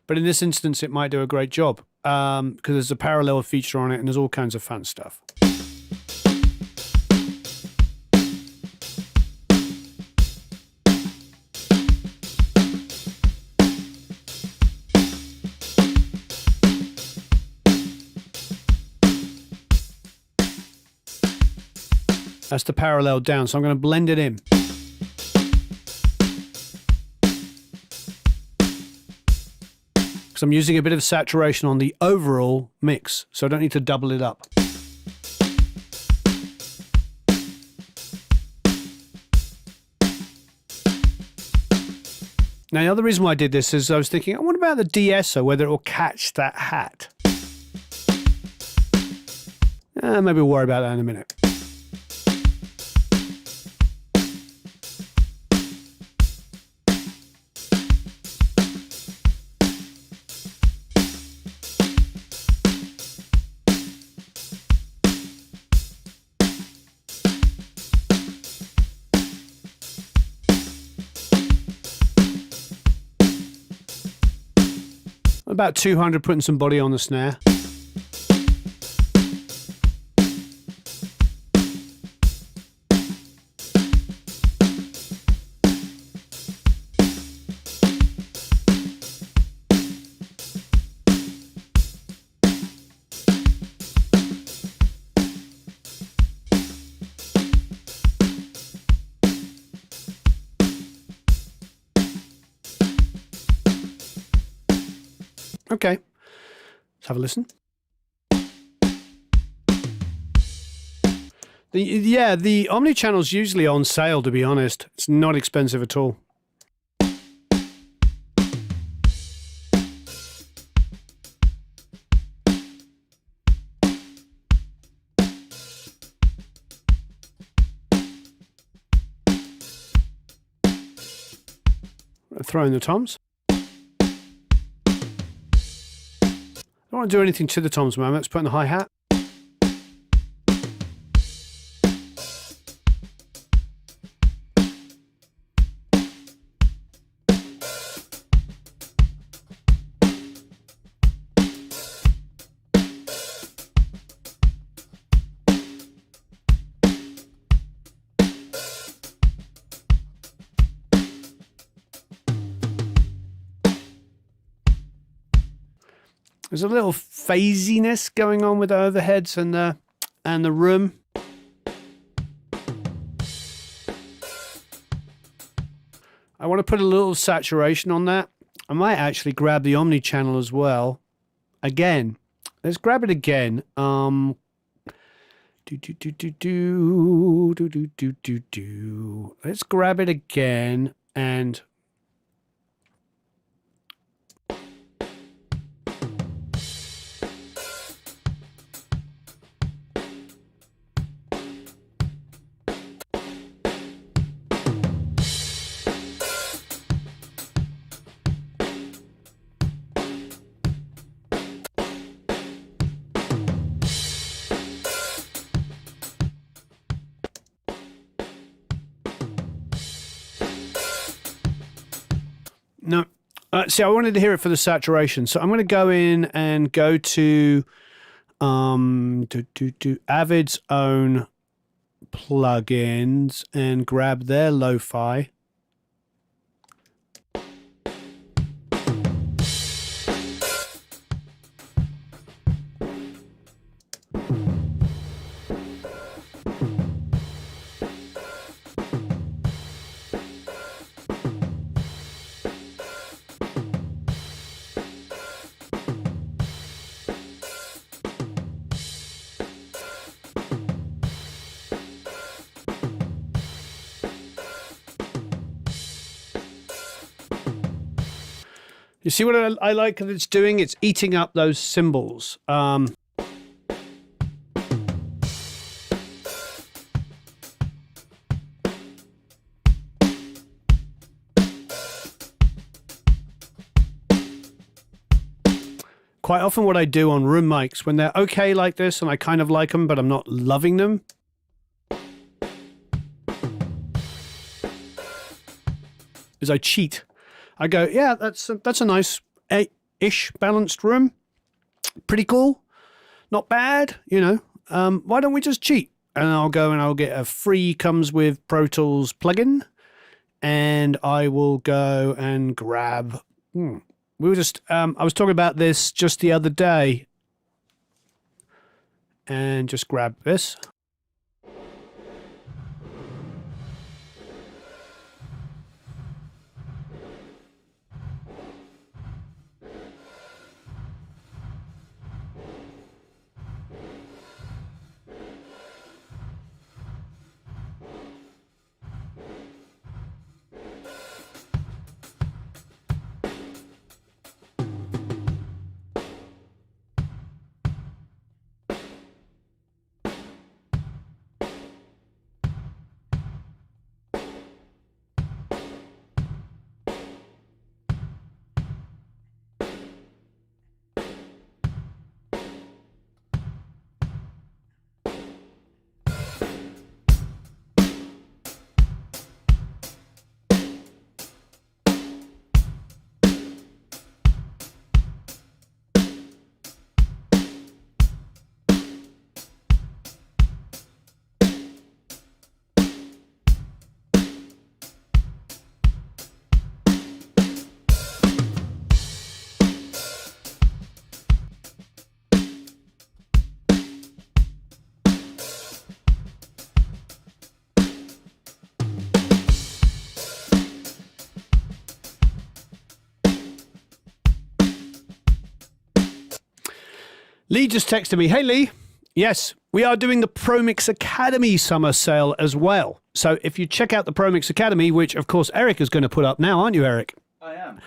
But in this instance, it might do a great job. Because there's a parallel feature on it and there's all kinds of fun stuff. That's the parallel down, so I'm going to blend it in. Because I'm using a bit of saturation on the overall mix, so I don't need to double it up. Now, the other reason why I did this is I was thinking, what about the de-esser, whether it will catch that hat? Maybe we'll worry about that in a minute. About 200, putting some body on the snare. Okay. Let's have a listen. The omnichannel's usually on sale, to be honest. It's not expensive at all. Throw in the toms. Don't want to do anything to the toms, man. Let's put in the hi-hat. There's a little phasiness going on with the overheads and the room. I want to put a little saturation on that. I might actually grab the omnichannel as well. Again, let's grab it again. Let's grab it again and. No. See, I wanted to hear it for the saturation. So I'm going to go in and go to Avid's own plugins and grab their lo-fi. You see what I like that it's doing? It's eating up those cymbals. Quite often what I do on room mics, when they're okay like this, and I kind of like them, but I'm not loving them, is I cheat. I go, yeah, that's a nice 8-ish balanced room. Pretty cool. Not bad, you know. Why don't we just cheat? And I'll go and I'll get a free comes with Pro Tools plugin. And I will go and grab... We were just... I was talking about this just the other day. And just grab this. Lee just texted me. Hey, Lee. Yes, we are doing the ProMix Academy summer sale as well. So if you check out the ProMix Academy, which of course Eric is going to put up now, aren't you, Eric? I am.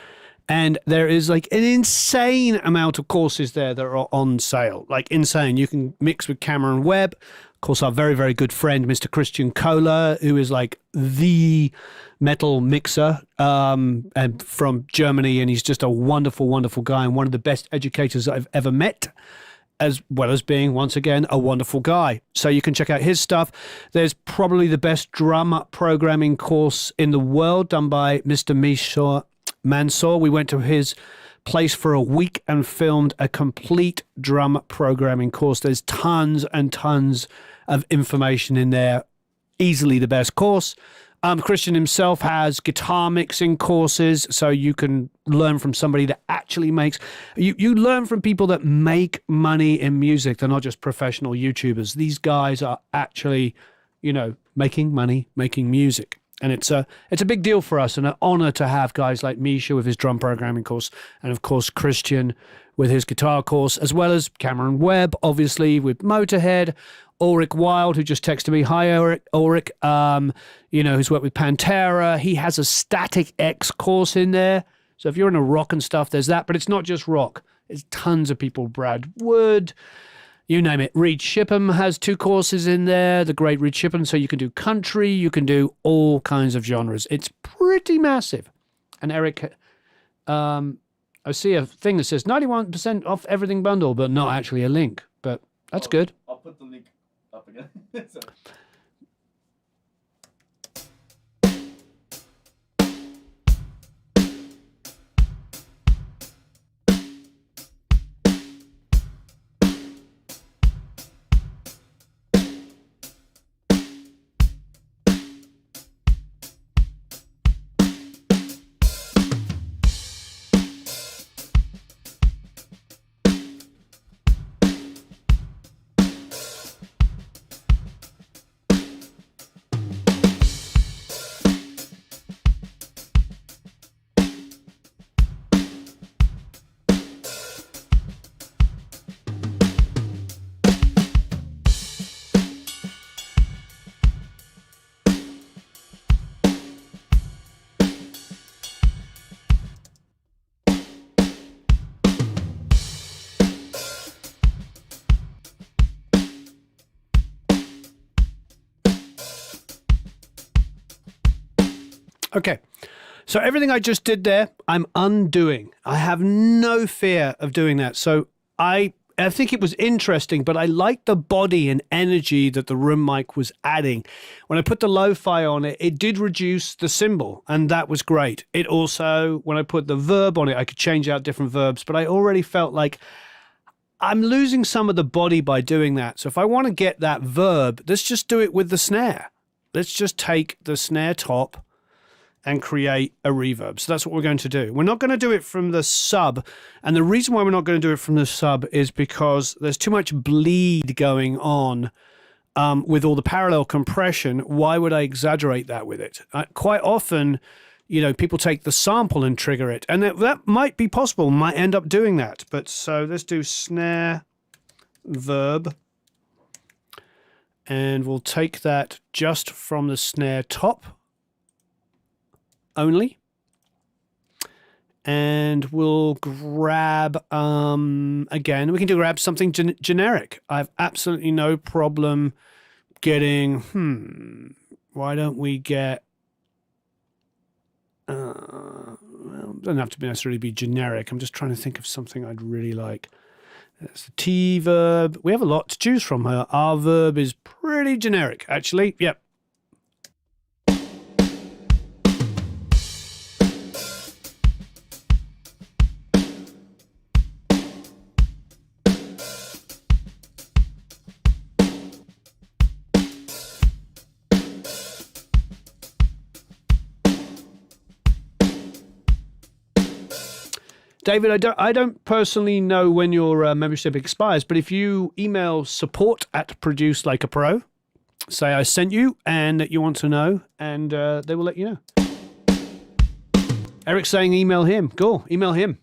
And there is like an insane amount of courses there that are on sale. Like insane. You can mix with Cameron Webb. Of course, our very, very good friend, Mr. Christian Kohler, who is like the metal mixer and from Germany. And he's just a wonderful, wonderful guy and one of the best educators I've ever met, as well as being, once again, a wonderful guy. So you can check out his stuff. There's probably the best drum programming course in the world done by Mr. Misha Mansour. We went to his place for a week and filmed a complete drum programming course. There's tons and tons of information in there. Easily the best course. Christian himself has guitar mixing courses, so you can learn from somebody that actually makes... You learn from people that make money in music. They're not just professional YouTubers. These guys are actually, making money, making music. And it's a big deal for us and an honor to have guys like Misha with his drum programming course and, of course, Christian with his guitar course, as well as Cameron Webb, obviously, with Motorhead, Ulrich Wild, who just texted me. Hi, Ulrich, who's worked with Pantera. He has a Static X course in there. So if you're into rock and stuff, there's that. But it's not just rock. There's tons of people. Brad Wood, you name it. Reed Shipham has 2 courses in there, the great Reed Shipham. So you can do country, you can do all kinds of genres. It's pretty massive. And Eric, I see a thing that says 91% off everything bundle, but not actually a link. But that's good. I'll put the link up again. So. Okay, so everything I just did there, I'm undoing. I have no fear of doing that. So I think it was interesting, but I liked the body and energy that the room mic was adding. When I put the lo-fi on it, it did reduce the cymbal, and that was great. It also, when I put the verb on it, I could change out different verbs, but I already felt like I'm losing some of the body by doing that. So if I want to get that verb, let's just do it with the snare. Let's just take the snare top and create a reverb. So that's what we're going to do. We're not going to do it from the sub. And the reason why we're not going to do it from the sub is because there's too much bleed going on with all the parallel compression. Why would I exaggerate that with it? Quite often, people take the sample and trigger it. And that might be possible, might end up doing that. But so let's do snare verb. And we'll take that just from the snare top only, and we'll grab again, we can grab something generic. I have absolutely no problem getting why don't we get well, it doesn't have to necessarily be generic. I'm just trying to think of something I'd really like. That's the T verb. We have a lot to choose from here. Our verb is pretty generic, actually. Yep. David, I don't personally know when your membership expires, but if you email support@producelikeapro, say I sent you and that you want to know, and they will let you know. Eric's saying email him. Cool, email him.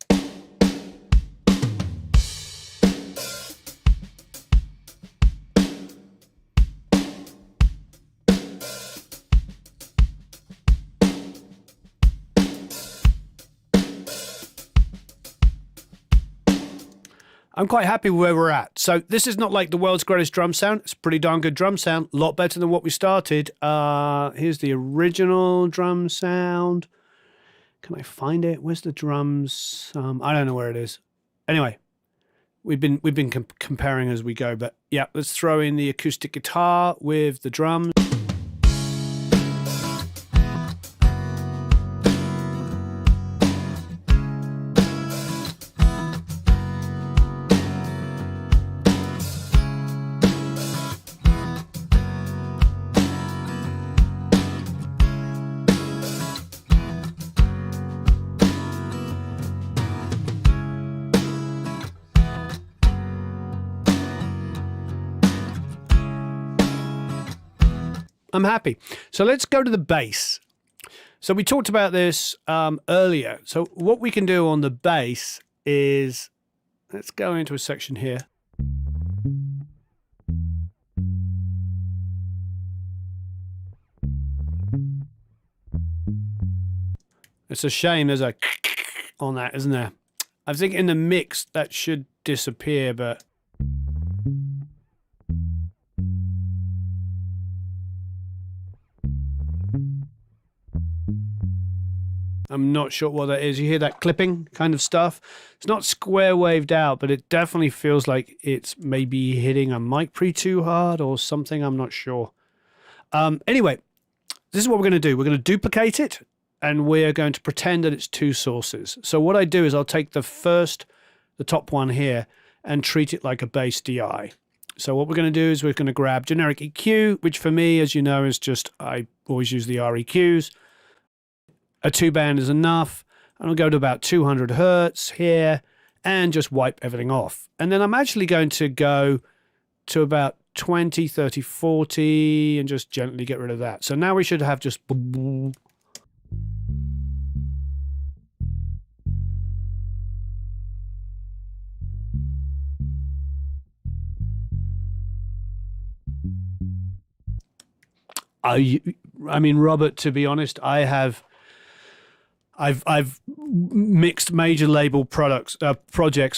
I'm quite happy with where we're at. So this is not like the world's greatest drum sound. It's a pretty darn good drum sound. A lot better than what we started. Here's the original drum sound. Can I find it? Where's the drums? I don't know where it is. Anyway, we've been comparing as we go. But yeah, let's throw in the acoustic guitar with the drums. I'm happy. So let's go to the bass. So we talked about this earlier. So what we can do on the bass is, let's go into a section here. It's a shame there's a on that, isn't there? I think in the mix that should disappear, but I'm not sure what that is. You hear that clipping kind of stuff. It's not square waved out, but it definitely feels like it's maybe hitting a mic pre too hard or something. I'm not sure. Anyway, this is what we're going to do. We're going to duplicate it, and we're going to pretend that it's two sources. So what I do is I'll take the top one here, and treat it like a bass DI. So what we're going to do is we're going to grab generic EQ, which for me, as you know, is just, I always use the REQs. A 2-band is enough. And I'll go to about 200 hertz here and just wipe everything off. And then I'm actually going to go to about 20, 30, 40 and just gently get rid of that. So now we should have just... I mean, Robert, to be honest, I've mixed major label projects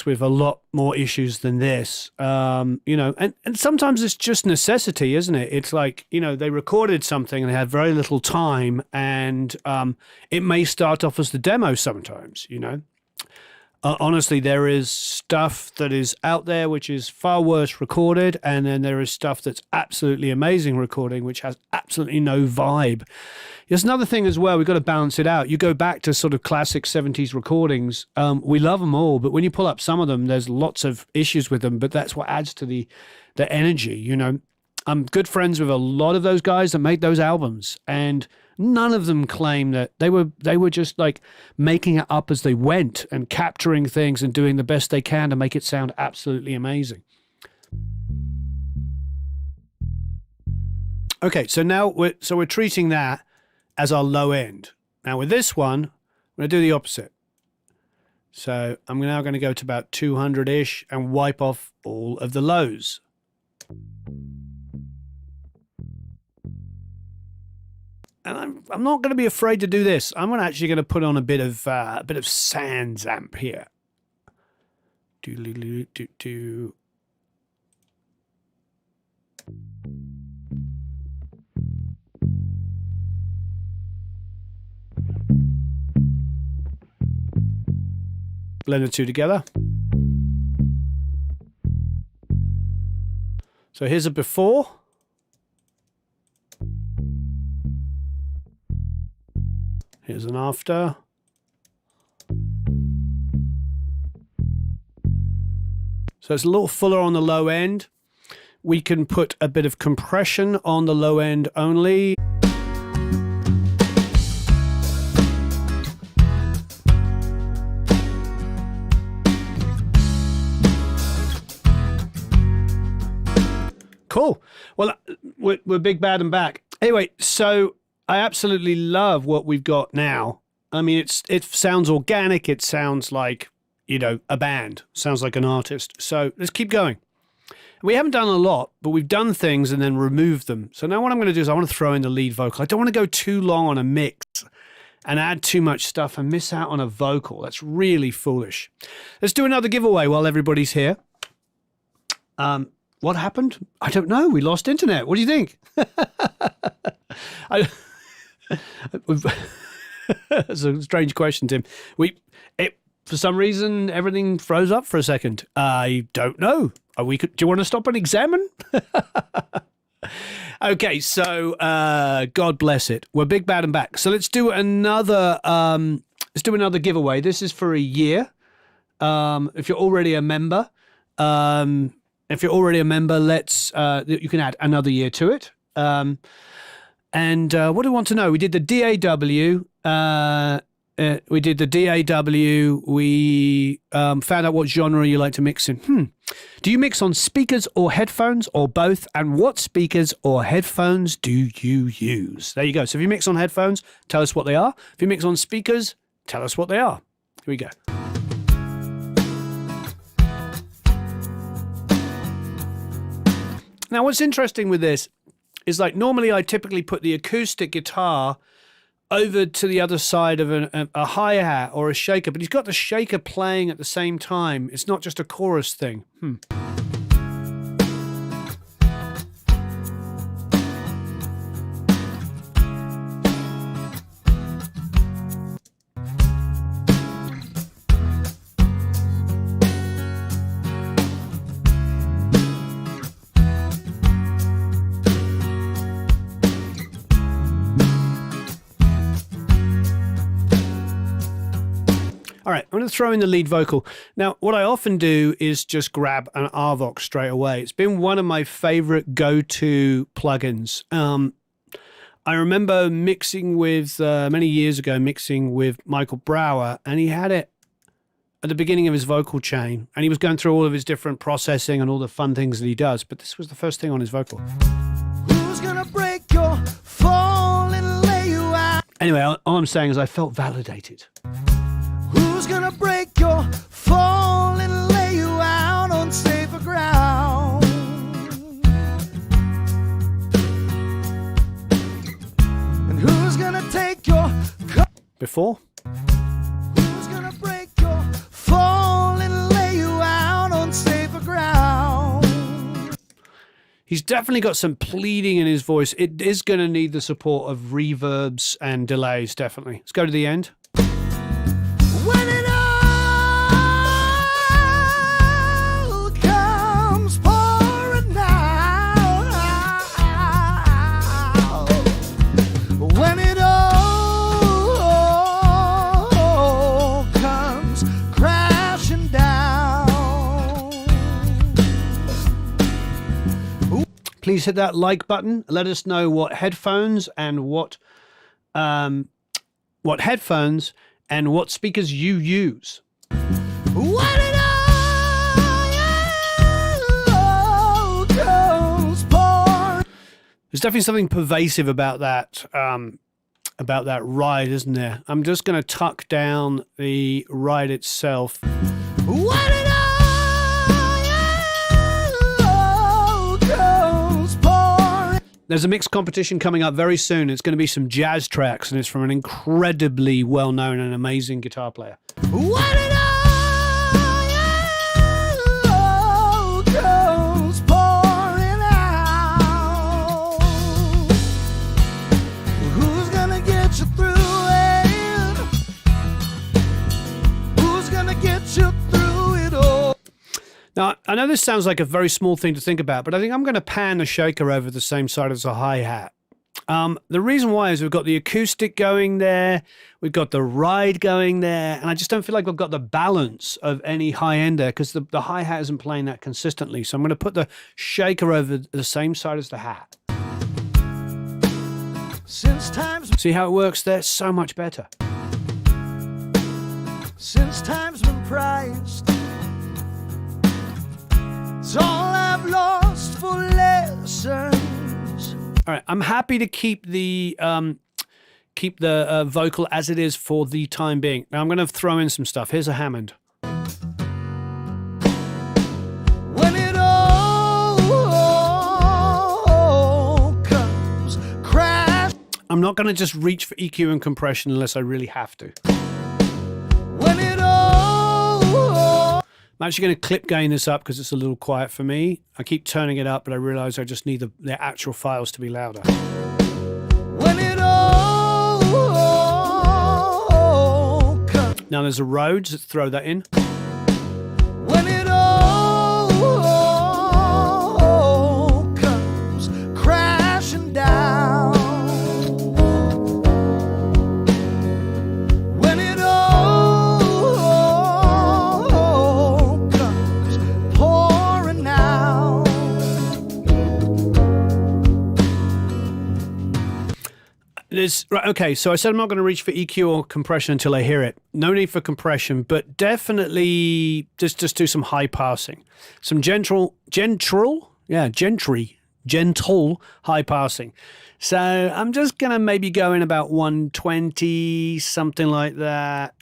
with a lot more issues than this, you know, and sometimes it's just necessity, isn't it? It's like, you know, they recorded something and they had very little time, and it may start off as the demo sometimes, you know. Honestly, there is stuff that is out there which is far worse recorded, and then there is stuff that's absolutely amazing recording which has absolutely no vibe. There's another thing as well, we've got to balance it out. You go back to sort of classic 70s recordings, we love them all, but when you pull up some of them, there's lots of issues with them, but that's what adds to the energy, you know. I'm good friends with a lot of those guys that made those albums, and none of them claim that they were just like making it up as they went and capturing things and doing the best they can to make it sound absolutely amazing. Okay, so now we're treating that as our low end. Now with this one, I'm going to do the opposite. So I'm now going to go to about 200-ish and wipe off all of the lows. And I'm not going to be afraid to do this. I'm actually going to put on a bit of Sans amp here. Do. Blend the two together. So here's a before. Here's an after. So it's a little fuller on the low end. We can put a bit of compression on the low end only. Cool. Well, we're big, bad, and back. Anyway, so I absolutely love what we've got now. I mean, it sounds organic. It sounds like, you know, a band. Sounds like an artist. So let's keep going. We haven't done a lot, but we've done things and then removed them. So now what I'm going to do is I want to throw in the lead vocal. I don't want to go too long on a mix and add too much stuff and miss out on a vocal. That's really foolish. Let's do another giveaway while everybody's here. What happened? I don't know. We lost internet. What do you think? That's a strange question, Tim. For some reason, everything froze up for a second. I don't know. Do you want to stop and examine? Okay, so God bless it. We're big, bad, and back. So let's do another. Let's do another giveaway. This is for a year. If you're already a member, let's. You can add another year to it. And what do you want to know? We did the DAW. We did the DAW. We found out what genre you like to mix in. Do you mix on speakers or headphones or both? And what speakers or headphones do you use? There you go. So if you mix on headphones, tell us what they are. If you mix on speakers, tell us what they are. Here we go. Now, what's interesting with this is, like, normally I typically put the acoustic guitar over to the other side of a hi-hat or a shaker, but he's got the shaker playing at the same time. It's not just a chorus thing. All right, I'm going to throw in the lead vocal. Now, what I often do is just grab an RVox straight away. It's been one of my favorite go-to plugins. I remember mixing with, many years ago, mixing with Michael Brower, and he had it at the beginning of his vocal chain, and he was going through all of his different processing and all the fun things that he does, but this was the first thing on his vocal. Who's gonna break your fall and lay you out? Anyway, all I'm saying is I felt validated. Who's gonna break your fall and lay you out on safer ground? And who's gonna take your Before? Who's gonna break your fall and lay you out on safer ground? He's definitely got some pleading in his voice. It is going to need the support of reverbs and delays, definitely. Let's go to the end. When it all comes pouring out, when it all comes crashing down. Please hit that like button. Let us know what headphones and what headphones and what speakers you use. When it all comes pouring. There's definitely something pervasive about that ride, isn't there? I'm just going to tuck down the ride itself. When it all comes pouring. There's a mixed competition coming up very soon. It's going to be some jazz tracks, and it's from an incredibly well-known and amazing guitar player. When it all comes pouring out, who's gonna get you through it? Who's gonna get you through it all? Now, I know this sounds like a very small thing to think about, but I think I'm going to pan the shaker over the same side as the hi-hat. The reason why is we've got the acoustic going there, we've got the ride going there, and I just don't feel like we've got the balance of any high-end there because the hi-hat isn't playing that consistently. So I'm going to put the shaker over the same side as the hat. Since time's See how it works there? So much better. been prized, it's all I've lost for lessons. All right, I'm happy to keep the vocal as it is for the time being. Now I'm going to throw in some stuff. Here's a Hammond. When it all comes crash. I'm not going to just reach for EQ and compression unless I really have to. When it all I'm actually going to clip gain this up because it's a little quiet for me. I keep turning it up, but I realize I just need the actual files to be louder. When it all comes. Now there's a Rhodes. Let's throw that in. When it all comes crashing down. When it all comes pouring out. Right, okay, so I said I'm not going to reach for EQ or compression until I hear it. No need for compression, but definitely just do some high passing. Some gentle high passing. So I'm just going to maybe go in about 120, something like that,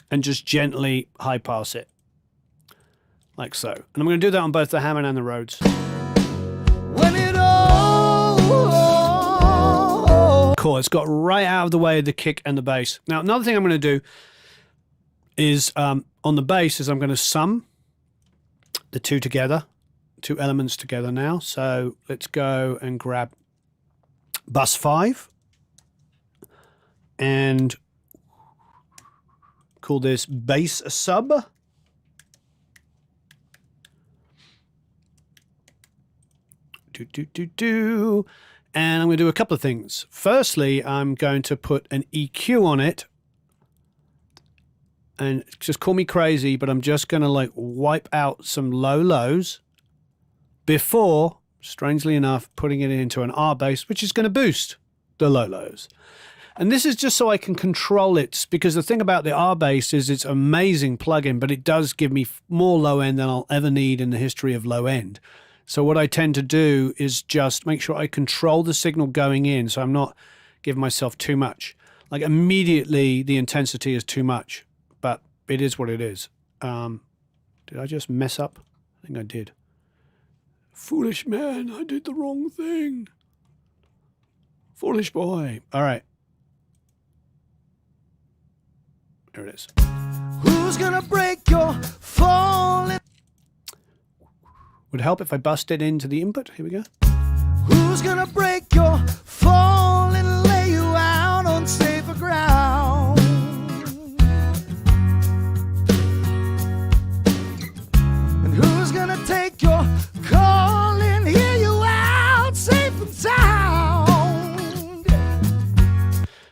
and just gently high pass it. Like so. And I'm going to do that on both the Hammond and the Rhodes. When it all Cool, it's got right out of the way of the kick and the bass. Now, another thing I'm going to do is on the bass is I'm going to sum the two elements together now. So let's go and grab bus 5 and call this bass sub. And I'm going to do a couple of things. Firstly, I'm going to put an EQ on it. And just call me crazy, but I'm just going to like wipe out some low lows before, strangely enough, putting it into an R bass, which is going to boost the low lows. And this is just so I can control it, because the thing about the R bass is it's an amazing plugin, but it does give me more low end than I'll ever need in the history of low end. So what I tend to do is just make sure I control the signal going in, so I'm not giving myself too much. Like immediately the intensity is too much, but it is what it is. Did I just mess up? I think I did. Foolish man, I did the wrong thing. Foolish boy. All right. There it is. Who's gonna break your falling? Would help if I busted into the input. Here we go. Who's gonna break your fall and lay you out on safer ground? And who's gonna take your call and hear you out safe and sound?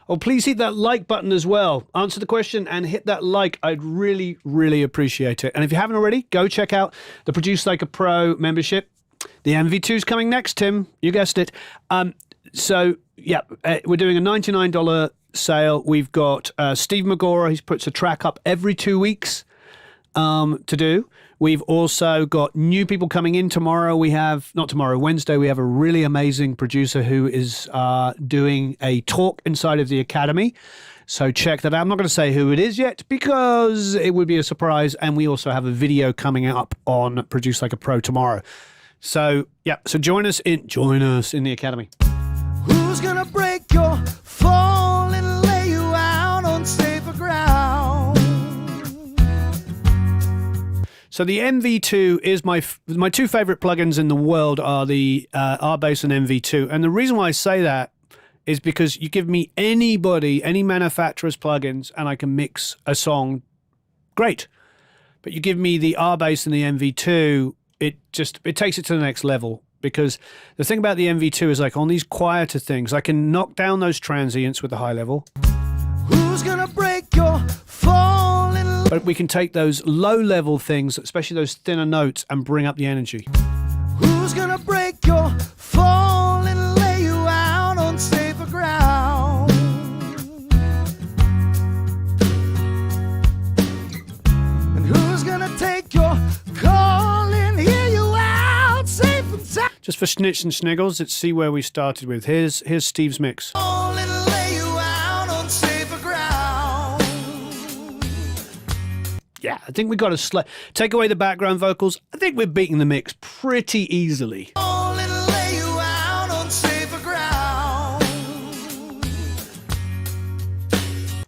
Oh, please hit that like button as well. Answer the question and hit that like. I'd really, really appreciate it. And if you haven't already, go check out the Produce Like a Pro membership. The MV2 is coming next, Tim. You guessed it. So, yeah, we're doing a $99 sale. We've got Steve Magora. He puts a track up every 2 weeks to do. We've also got new people coming in tomorrow. Wednesday, we have a really amazing producer who is doing a talk inside of the Academy. So check that out. I'm not going to say who it is yet because it would be a surprise. And we also have a video coming up on Produce Like a Pro tomorrow. So, yeah, so join us in the Academy. Who's gonna break your fall and lay you out on safer ground? So the MV2 is my two favorite plugins in the world are the R-Bass and MV2. And the reason why I say that is because you give me any manufacturer's plugins and I can mix a song great. But you give me the R-Bass and the MV2, it takes it to the next level. Because the thing about the MV2 is like on these quieter things, I can knock down those transients with the high level. Who's gonna break your fall and But we can take those low-level things, especially those thinner notes, and bring up the energy. who's gonna break your fall and lay you out on safer ground? And who's gonna take your call and hear you out safe and sound? Just for Schnitz and Schniggles, let's see where we started with. Here's Steve's mix. And lay you out on safer ground. Yeah, I think we got to take away the background vocals. I think we're beating the mix pretty easily. And lay you out on safer ground.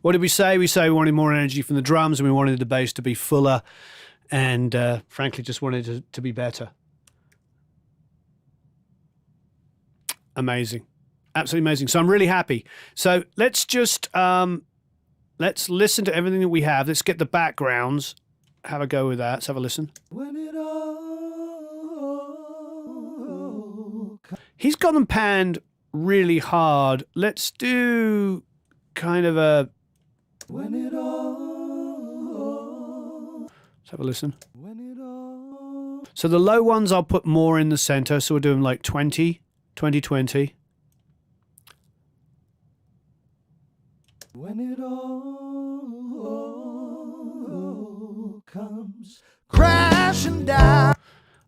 What did we say? We say we wanted more energy from the drums and we wanted the bass to be fuller and frankly just wanted to be better. Amazing. Absolutely amazing. So I'm really happy. So let's just let's listen to everything that we have. Let's get the backgrounds. Have a go with that. Let's have a listen. When it all He's got them panned really hard. Let's do kind of a... when it all Let's have a listen. when it all So the low ones I'll put more in the center. So we're doing like 20, 20, 20. when it all comes crashing down.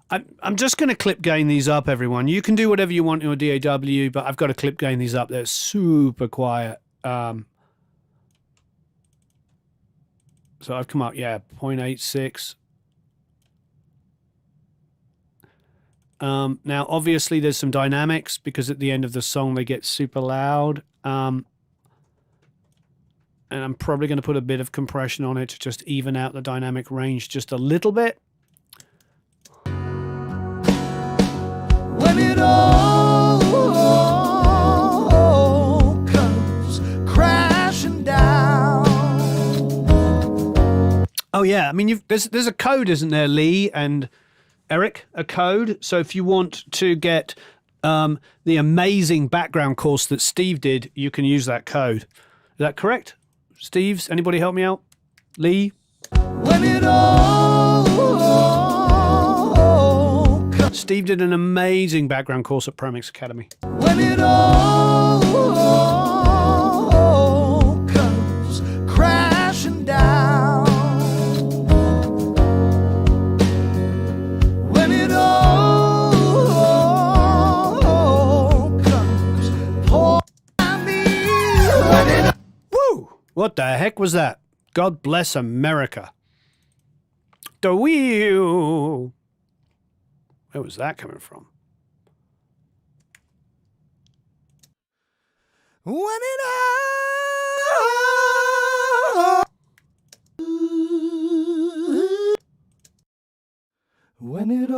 I'm just going to clip gain these up, everyone. You can do whatever you want in your DAW, but I've got to clip gain these up. They're super quiet. So I've come up, 0.86. Now, obviously, there's some dynamics because at the end of the song, they get super loud. And I'm probably going to put a bit of compression on it to just even out the dynamic range just a little bit. When it all comes crashing down. Oh yeah, I mean, there's a code, isn't there, Lee and Eric? A code. So if you want to get the amazing background course that Steve did, you can use that code. Is that correct? Steve's? Anybody help me out? Lee? When it all comes. Steve did an amazing background course at ProMix Academy. When it all comes crashing down. When it all comes pouring me. When it Woo! What the heck was that? God bless America. The wheel. Where was that coming from? when it all when it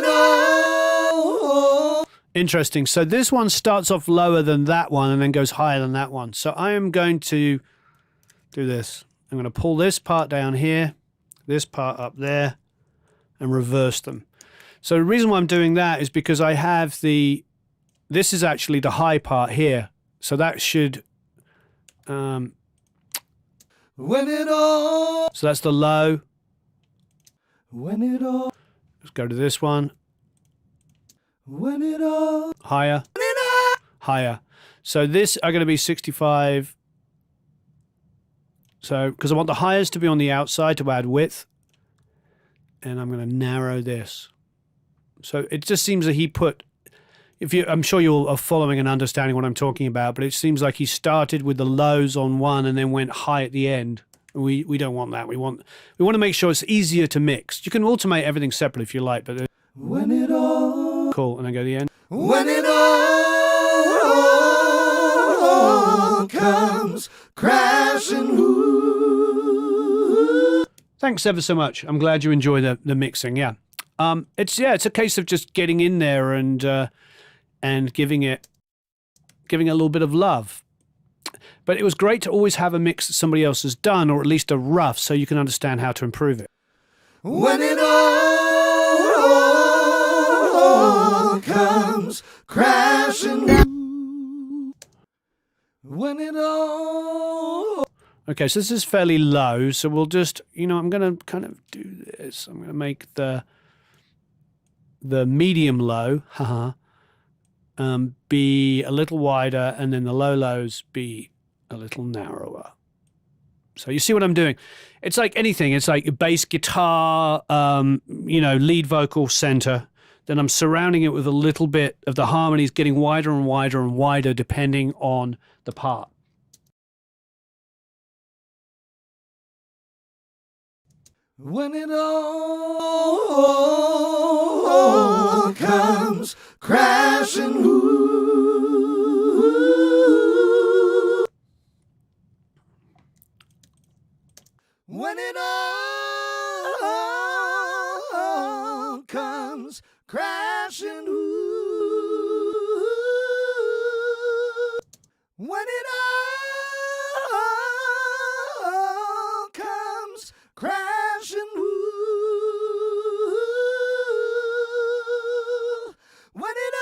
all Interesting. So this one starts off lower than that one and then goes higher than that one. So I am going to do this. I'm going to pull this part down here, this part up there, and reverse them. So the reason why I'm doing that is because I have this is actually the high part here. So that should, when it all so that's the low. when it all Let's go to this one. when it all Higher, higher. So this are going to be 65. So, because I want the highs to be on the outside to add width. And I'm going to narrow this. So it just seems that he put, I'm sure you are following and understanding what I'm talking about, but it seems like he started with the lows on one and then went high at the end. We don't want that. We want to make sure it's easier to mix. You can automate everything separately if you like, but when it all cool. And then go to the end. when it all comes crashing. Thanks ever so much. I'm glad you enjoy the mixing. Yeah. It's a case of just getting in there and giving it a little bit of love. But it was great to always have a mix that somebody else has done, or at least a rough, so you can understand how to improve it. When it all comes crashing. When it all Okay, so this is fairly low, so we'll just, I'm going to kind of do this. I'm going to make the medium low, be a little wider, and then the low lows be a little narrower. So you see what I'm doing? It's like anything. It's like a bass guitar, lead vocal center. Then I'm surrounding it with a little bit of the harmonies getting wider and wider and wider depending on the part. when it all comes crashing. crashing. When it all comes crashing. When it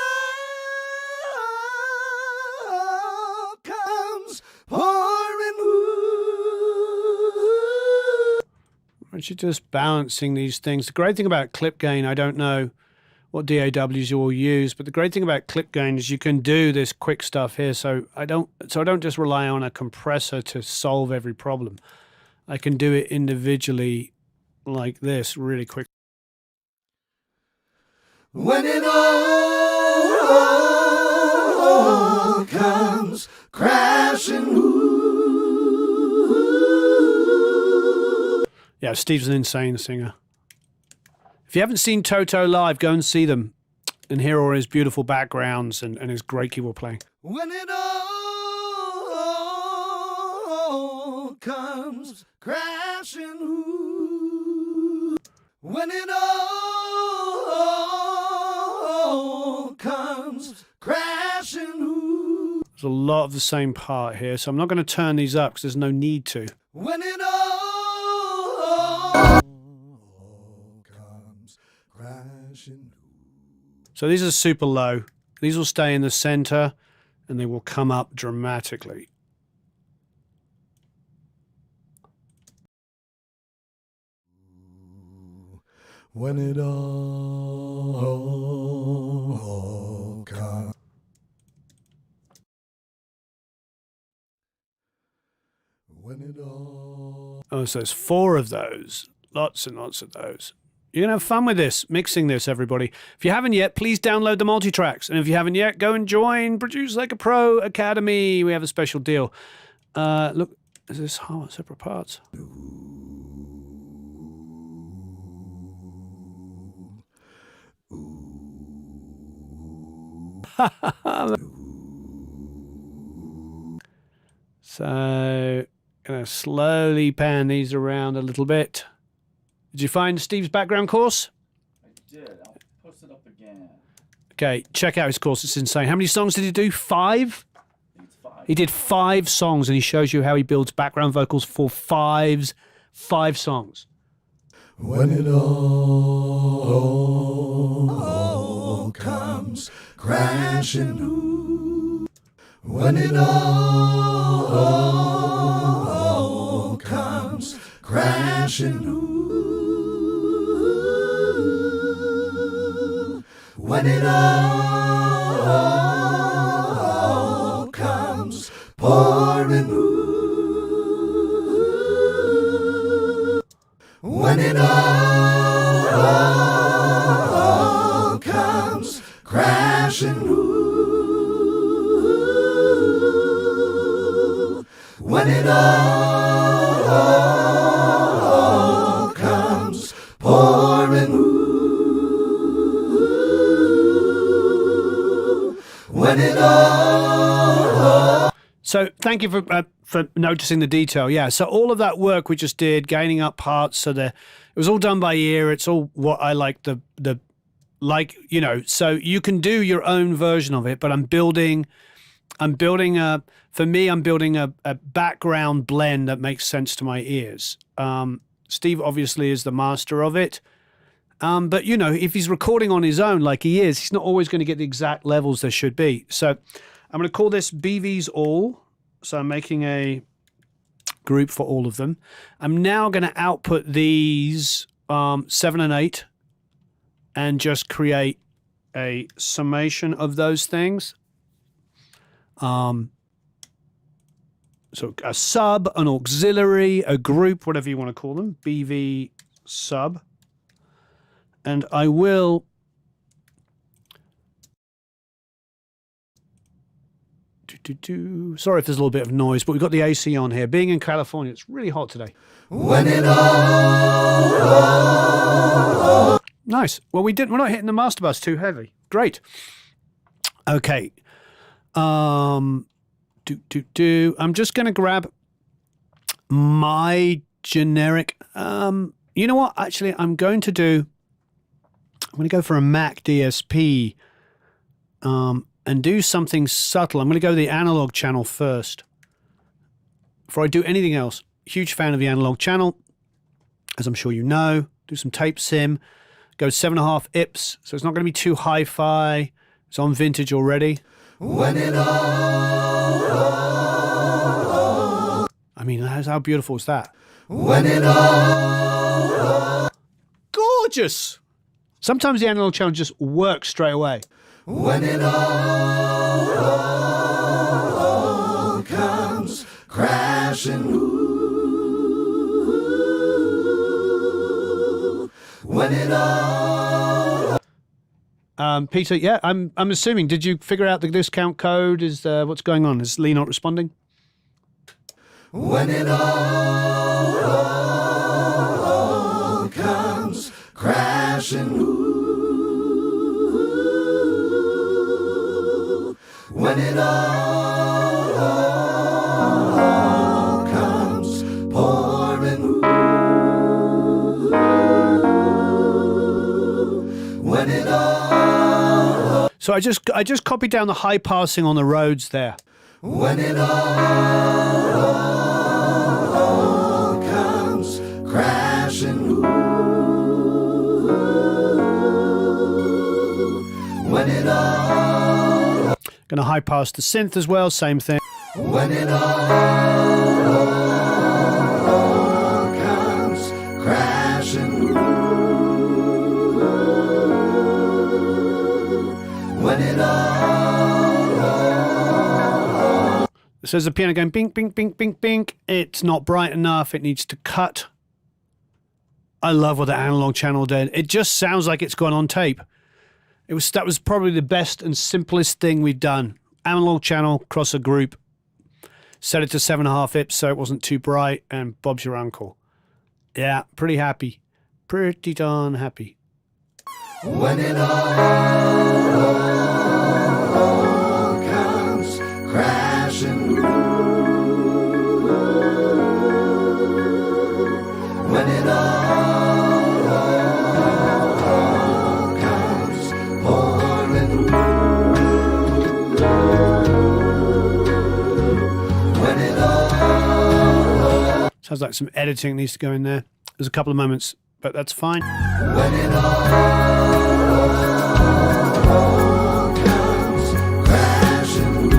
all comes pouring. Aren't you just balancing these things? The great thing about clip gain, I don't know what DAWs you all use, but the great thing about clip gain is you can do this quick stuff here. So I don't just rely on a compressor to solve every problem. I can do it individually like this really quick. When it all comes crashing. Yeah, Steve's an insane singer. If you haven't seen Toto live, go and see them and hear all his beautiful backgrounds and his great keyboard playing. When it all comes crashing. When it all comes crashing. There's a lot of the same part here, so I'm not going to turn these up because there's no need to. When it all comes crashing. So these are super low. These will stay in the center and they will come up dramatically. When it all comes. When it all. Oh, so there's 4 of those. Lots and lots of those. You're going to have fun with this, mixing this, everybody. If you haven't yet, please download the Multitracks. And if you haven't yet, go and join Produce Like a Pro Academy. We have a special deal. Look, is this separate parts? So, gonna slowly pan these around a little bit. Did you find Steve's background course? I did. I'll post it up again. Okay, check out his course. It's insane. How many songs did he do? 5? I think it's 5. He did 5 songs, and he shows you how he builds background vocals for 5 songs. When it all comes crashing. When it all comes crashing. When it all comes pouring. When it all comes crashing. When it all comes pouring. When it all. So thank you for noticing the detail. Yeah, so all of that work we just did, gaining up parts, so it was all done by ear. It's all what I like so you can do your own version of it, but I'm building a background blend that makes sense to my ears. Steve obviously is the master of it. But, if he's recording on his own like he is, he's not always going to get the exact levels there should be. So I'm going to call this BV's All. So I'm making a group for all of them. I'm now going to output these 7 and 8 and just create a summation of those things. So a sub, an auxiliary, a group, whatever you want to call them, BV sub. And I will sorry if there's a little bit of noise, but we've got the AC on here. Being in California, it's really hot today. When it all. Nice. Well, we're not hitting the master bus too heavy. Great. Okay. I'm just going to grab my generic. You know what? Actually, I'm going to do I'm going to go for a Mac DSP and do something subtle. I'm going to go the analog channel first before I do anything else. Huge fan of the analog channel, as I'm sure you know. Do some tape sim. Go 7.5 IPS, so it's not going to be too hi-fi. It's on vintage already. When it all, I mean, how beautiful is that? when it all, Gorgeous! Sometimes the analog channel just works straight away. when it all comes crashing, when it all. Peter, yeah, I'm assuming. Did you figure out the discount code? Is what's going on? Is Lee not responding? When it all comes crashing, when it all comes pouring, when it all, So I just copied down the high passing on the Rhodes there. when it all comes crashing, when it all, Going to high pass the synth as well, same thing. when it all comes crashing, when it all, It says the piano going bink, bink, bink, bink, bink. It's not bright enough. It needs to cut. I love what the analog channel did. It just sounds like it's gone on tape. That was probably the best and simplest thing we'd done. Analog channel, cross a group, set it to 7.5 IPS so it wasn't too bright, and Bob's your uncle. Yeah, pretty happy. Pretty darn happy. when it all comes crashing, when it all comes pouring, when it all, Sounds like some editing needs to go in there. There's a couple of moments, but that's fine. when it all comes crashing,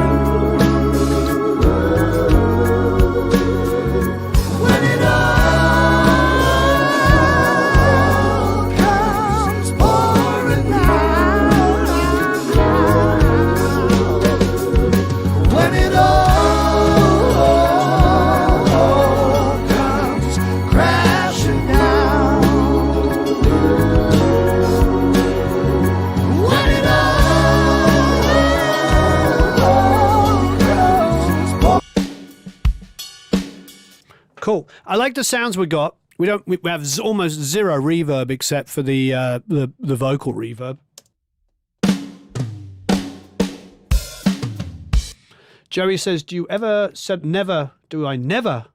when it all comes pouring out, when it all comes crashing down, when it all comes. Cool. I like the sounds we got. We have almost zero reverb except for the vocal reverb. Joey says, never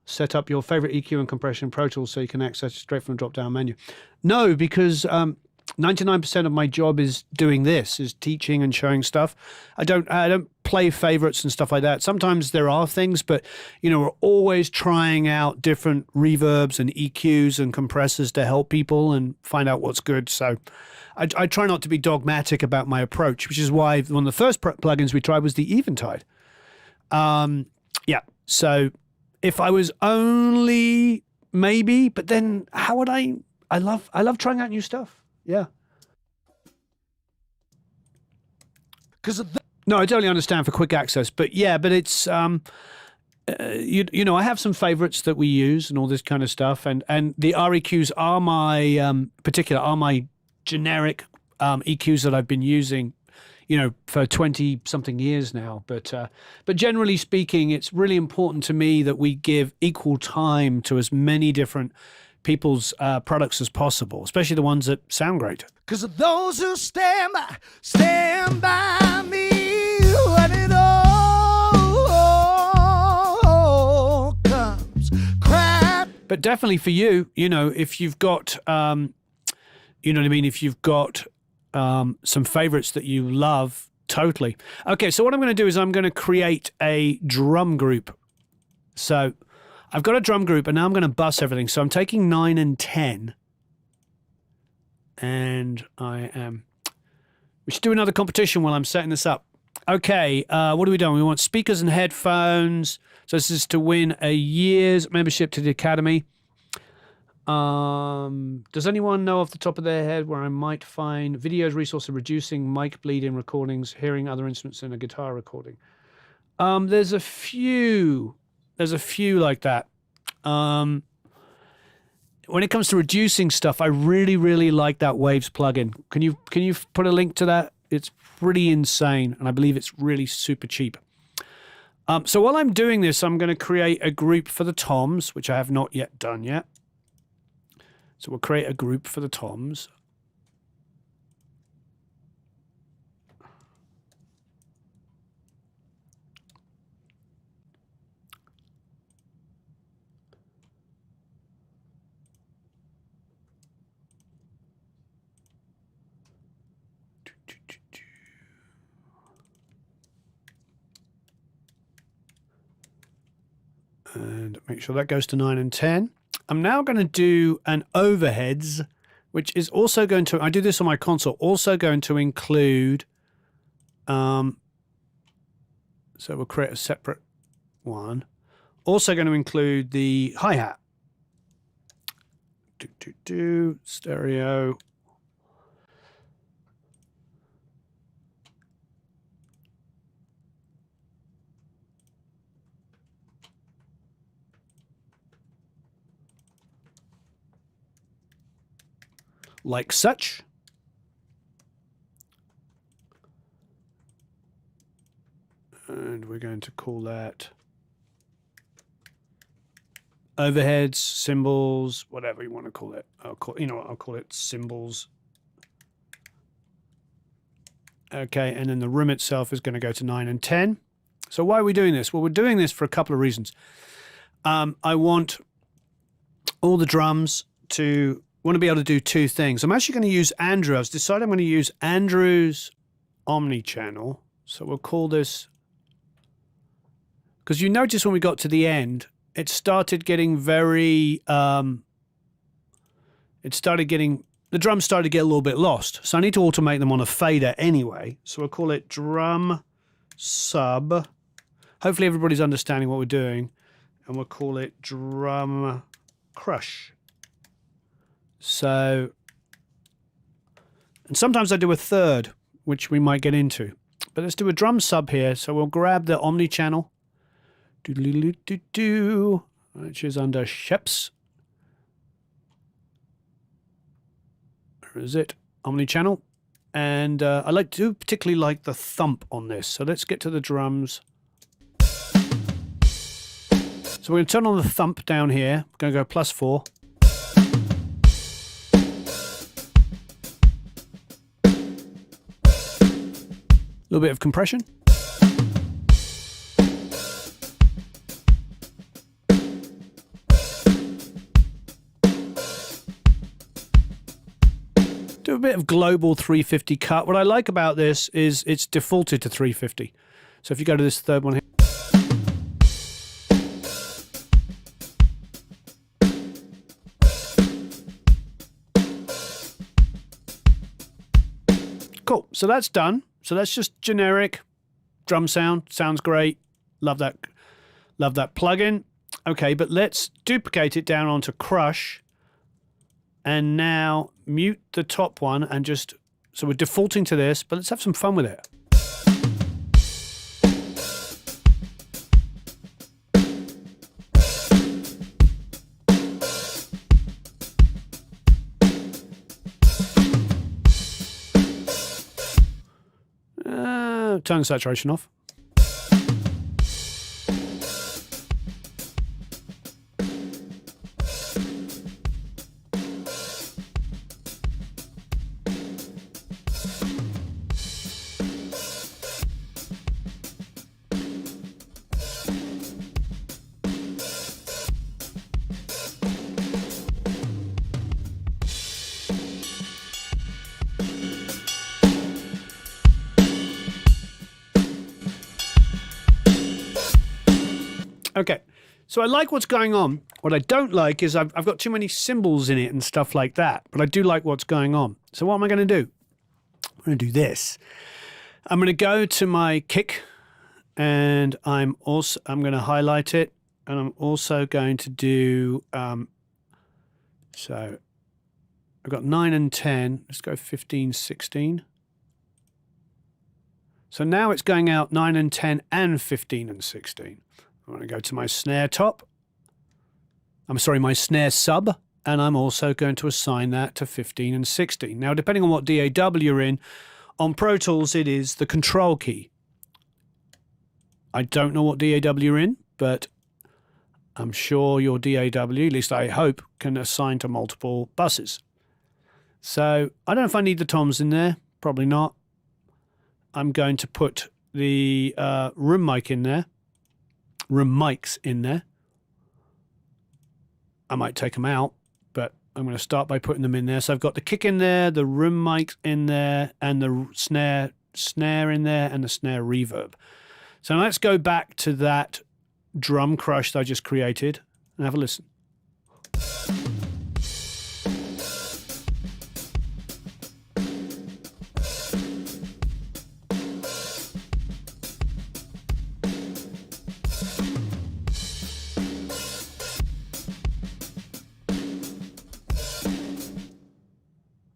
set up your favorite EQ and compression in Pro Tools so you can access it straight from the drop-down menu? No, because 99% of my job is doing this, is teaching and showing stuff. I don't play favorites and stuff like that. Sometimes there are things, but we're always trying out different reverbs and EQs and compressors to help people and find out what's good. So I try not to be dogmatic about my approach, which is why one of the first plugins we tried was the Eventide. Yeah. So if I was only maybe, but then how would I love trying out new stuff. Yeah. No, I totally understand for quick access, but yeah, but it's I have some favorites that we use and all this kind of stuff, and the REQs are my generic EQs that I've been using, for 20 something years now. But generally speaking, it's really important to me that we give equal time to as many different people's products as possible, especially the ones that sound great. Cause of those who stand by me when it all comes crap. But definitely for you, if you've got, you know what I mean? If you've got some favorites that you love totally. Okay, so what I'm going to do is I'm going to create a drum group. So I've got a drum group, and now I'm going to bus everything. So I'm taking 9 and 10, and we should do another competition while I'm setting this up. Okay, what are we doing? We want speakers and headphones. So this is to win a year's membership to the Academy. Does anyone know off the top of their head where I might find videos, resources reducing mic bleed in recordings, hearing other instruments in a guitar recording? There's a few like that. When it comes to reducing stuff, I really, really like that Waves plugin. Can you put a link to that? It's pretty insane, and I believe it's really super cheap. So while I'm doing this, I'm going to create a group for the toms, which I have not yet done yet. So we'll create a group for the toms. And make sure that goes to 9 and 10. I'm now going to do an overheads, which is also going to, I do this on my console, also going to include, so we'll create a separate one, also going to include the hi-hat. Stereo. Like such. And we're going to call that overheads, cymbals, whatever you want to call it. I'll call it cymbals. Okay, and then the room itself is going to go to 9 and 10. So why are we doing this? Well, we're doing this for a couple of reasons. I want all the drums to want to be able to do two things. I'm actually going to use Andrew. I've decided I'm going to use Andrew's omni-channel. So we'll call this, because you notice when we got to the end, it started getting very, the drums started to get a little bit lost. So I need to automate them on a fader anyway. So we'll call it drum sub. Hopefully everybody's understanding what we're doing. And we'll call it drum crush. So, and sometimes I do a third, which we might get into. But let's do a drum sub here. So we'll grab the Omni channel, which is under Sheps. Where is it? Omni channel. And I particularly like the thump on this. So let's get to the drums. So we're going to turn on the thump down here. We're going to go +4. A little bit of compression. Do a bit of global 350 cut. What I like about this is it's defaulted to 350. So if you go to this third one here. Cool, so that's done. So that's just generic drum sound. Sounds great. Love that plugin. Okay, but let's duplicate it down onto Crush. And now mute the top one and just, so we're defaulting to this, but let's have some fun with it. Turn saturation off. Okay. So I like what's going on. What I don't like is I've got too many cymbals in it and stuff like that. But I do like what's going on. So what am I going to do? I'm going to do this. I'm going to go to my kick, and I'm going to highlight it, and I'm also going to do. So I've got 9 and 10. Let's go 15, 16. So now it's going out 9 and 10 and 15 and 16. I'm going to go to my snare top. My snare sub, and I'm also going to assign that to 15 and 16. Now, depending on what DAW you're in, on Pro Tools, it is the control key. I don't know what DAW you're in, but I'm sure your DAW, at least I hope, can assign to multiple buses. So I don't know if I need the toms in there. Probably not. I'm going to put the room mics in there. I might take them out, but I'm going to start by putting them in there. So I've got the kick in there, the room mics in there, and the snare in there, and the snare reverb. So let's go back to that drum crush that I just created and have a listen.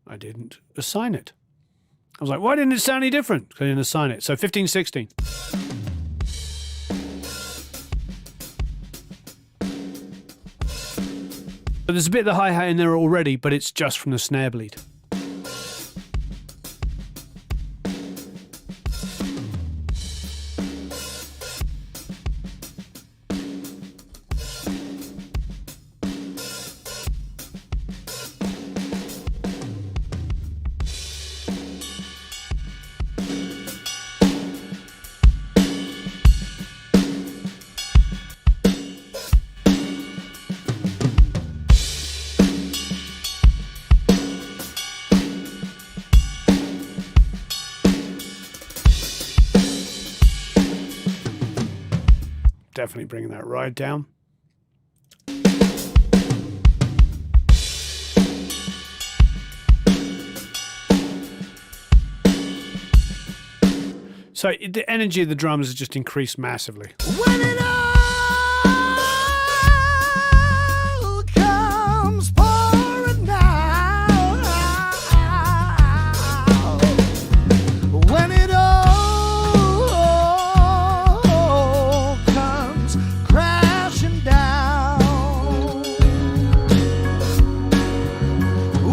I didn't assign it. I was like, why didn't it sound any different? Because I didn't assign it. So 15, 16. But there's a bit of the hi-hat in there already, but it's just from the snare bleed. Definitely bringing that ride down. So the energy of the drums has just increased massively. When it all comes pouring down, when it all comes crashing down,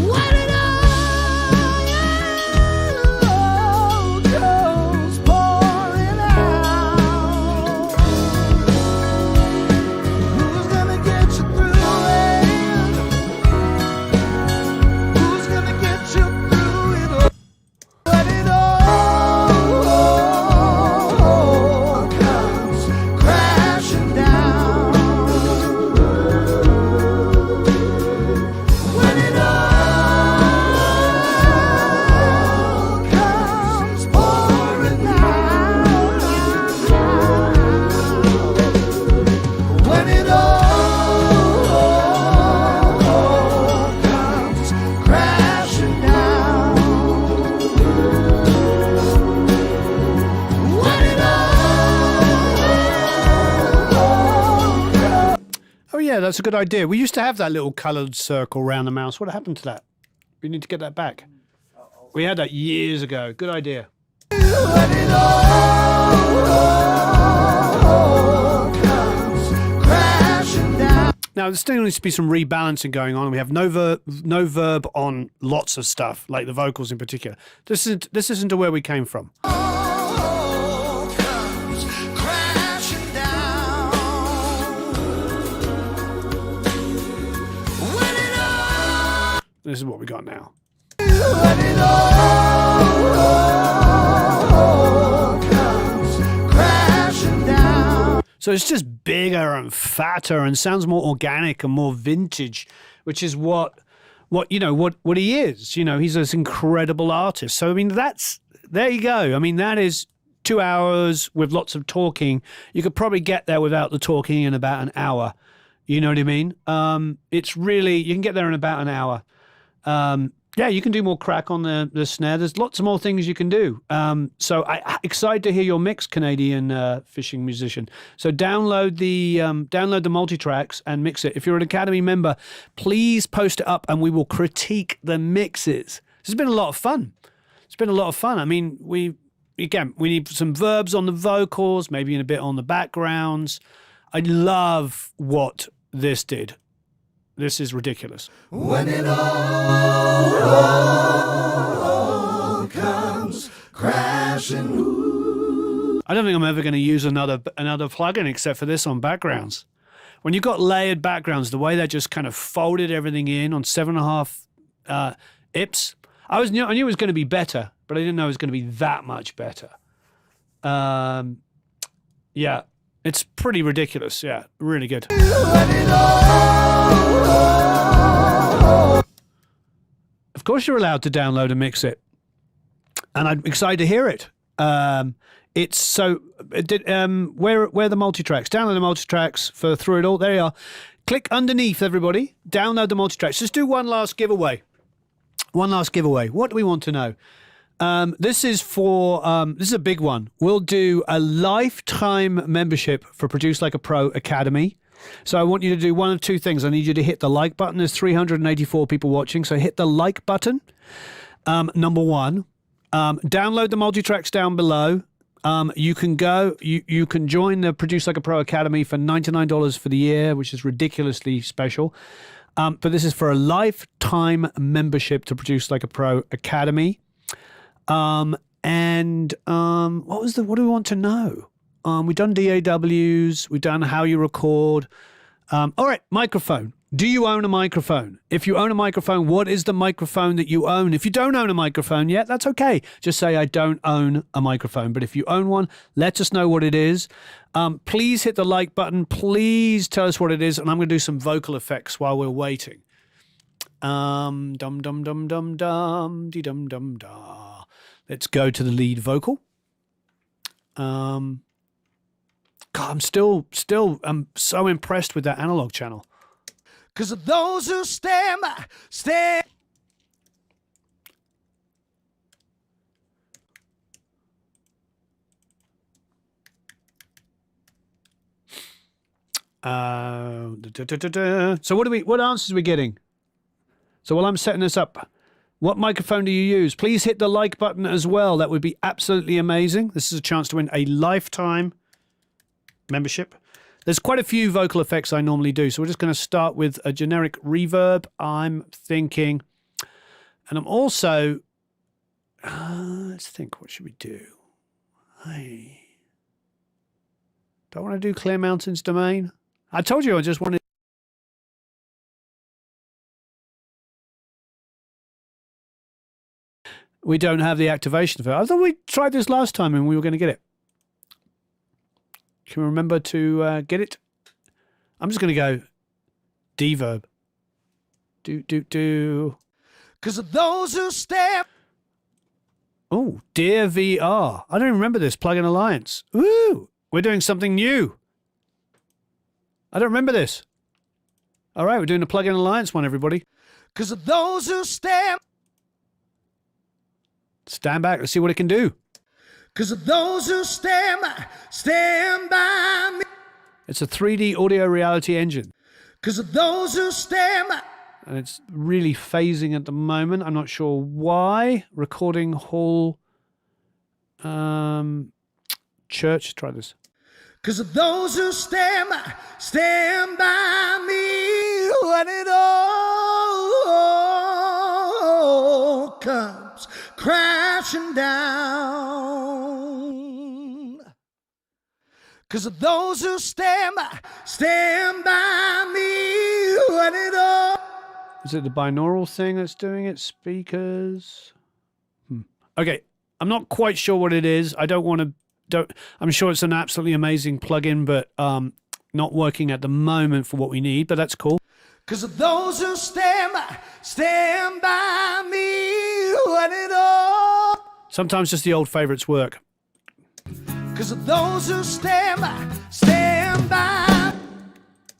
when it all goes pouring out, who's gonna get you through it? Who's gonna get you through it all? When it all comes crashing down, when it all comes pouring out, when it all comes crashing down, when it all Oh yeah, that's a good idea. We used to have that little coloured circle around the mouse. What happened to that? We need to get that back. We had that years ago. Good idea. when it all comes crashing down. Now, there still needs to be some rebalancing going on. We have no verb on lots of stuff, like the vocals in particular. This isn't to where we came from. All comes crashing down, when it all This is what we got now. comes crashing down. So it's just bigger and fatter and sounds more organic and more vintage, which is what he is. You know, he's this incredible artist. So I mean, there you go. I mean, that is 2 hours with lots of talking, you could probably get there without the talking in about an hour. You know what I mean? It's really, you can get there in about an hour. Yeah, you can do more crack on the snare. There's lots of more things you can do. So I'm excited to hear your mix, Canadian fishing musician. So download the Multitracks and mix it. If you're an Academy member, please post it up and we will critique the mixes. This has been a lot of fun. It's been a lot of fun. I mean, we need some verbs on the vocals, maybe a bit on the backgrounds. I love what this did. This is ridiculous. When it all comes crashing. I don't think I'm ever going to use another plugin except for this on backgrounds. When you've got layered backgrounds, the way they just kind of folded everything in on 7.5 IPS, I knew it was going to be better, but I didn't know it was going to be that much better. Yeah, it's pretty ridiculous. Yeah, really good. Of course you're allowed to download and mix it. And I'm excited to hear it. It's so... where are the Multitracks? Download the Multitracks for Through It All. There you are. Click underneath, everybody. Download the Multitracks. Just do one last giveaway. One last giveaway. What do we want to know? This is a big one. We'll do a lifetime membership for Produce Like a Pro Academy. So I want you to do one of two things. I need you to hit the like button. There's 384 people watching, so hit the like button. Number one, download the Multitracks down below. You can join the Produce Like a Pro Academy for $99 for the year, which is ridiculously special. But this is for a lifetime membership to Produce Like a Pro Academy. What do we want to know? We've done DAWs, we've done how you record. All right, microphone. Do you own a microphone? If you own a microphone, what is the microphone that you own? If you don't own a microphone yet, that's okay. Just say, I don't own a microphone. But if you own one, let us know what it is. Please hit the like button. Please tell us what it is. And I'm going to do some vocal effects while we're waiting. Dum dum dum dum dum dee dum dum da. Let's go to the lead vocal. God, I'm still so impressed with that analog channel. 'Cause of those who stand by, stand. So what answers are we getting? So while I'm setting this up, what microphone do you use? Please hit the like button as well. That would be absolutely amazing. This is a chance to win a lifetime membership. There's quite a few vocal effects I normally do, so we're just going to start with a generic reverb, I'm thinking. And I'm also... let's think, what should we do? Do I want to do Clear Mountains Domain? I told you I just wanted... We don't have the activation for it. I thought we tried this last time and we were going to get it. Can we remember to get it? I'm just going to go D-verb. Do. 'Cause of those who stand. Oh, Dear VR. I don't even remember this. Plugin Alliance. Ooh, we're doing something new. I don't remember this. All right, we're doing a Plugin Alliance one, everybody. 'Cause of those who stand. Stand back. Let's see what it can do. 'Cause of those who stand by me. It's a 3D audio reality engine. 'Cause of those who stand by. And it's really phasing at the moment. I'm not sure why. Recording hall. Church. Try this. 'Cause of those who stand by me when it all comes crashing down. 'Cause of those who stand by me when it all... Is it the binaural thing that's doing it? Speakers. Okay, I'm not quite sure what it is. I don't want to... I'm sure it's an absolutely amazing plugin, but not working at the moment for what we need, but that's cool. 'Cause of those who stand by me when it all... Sometimes just the old favorites work. 'cause of those who stand by, stand by,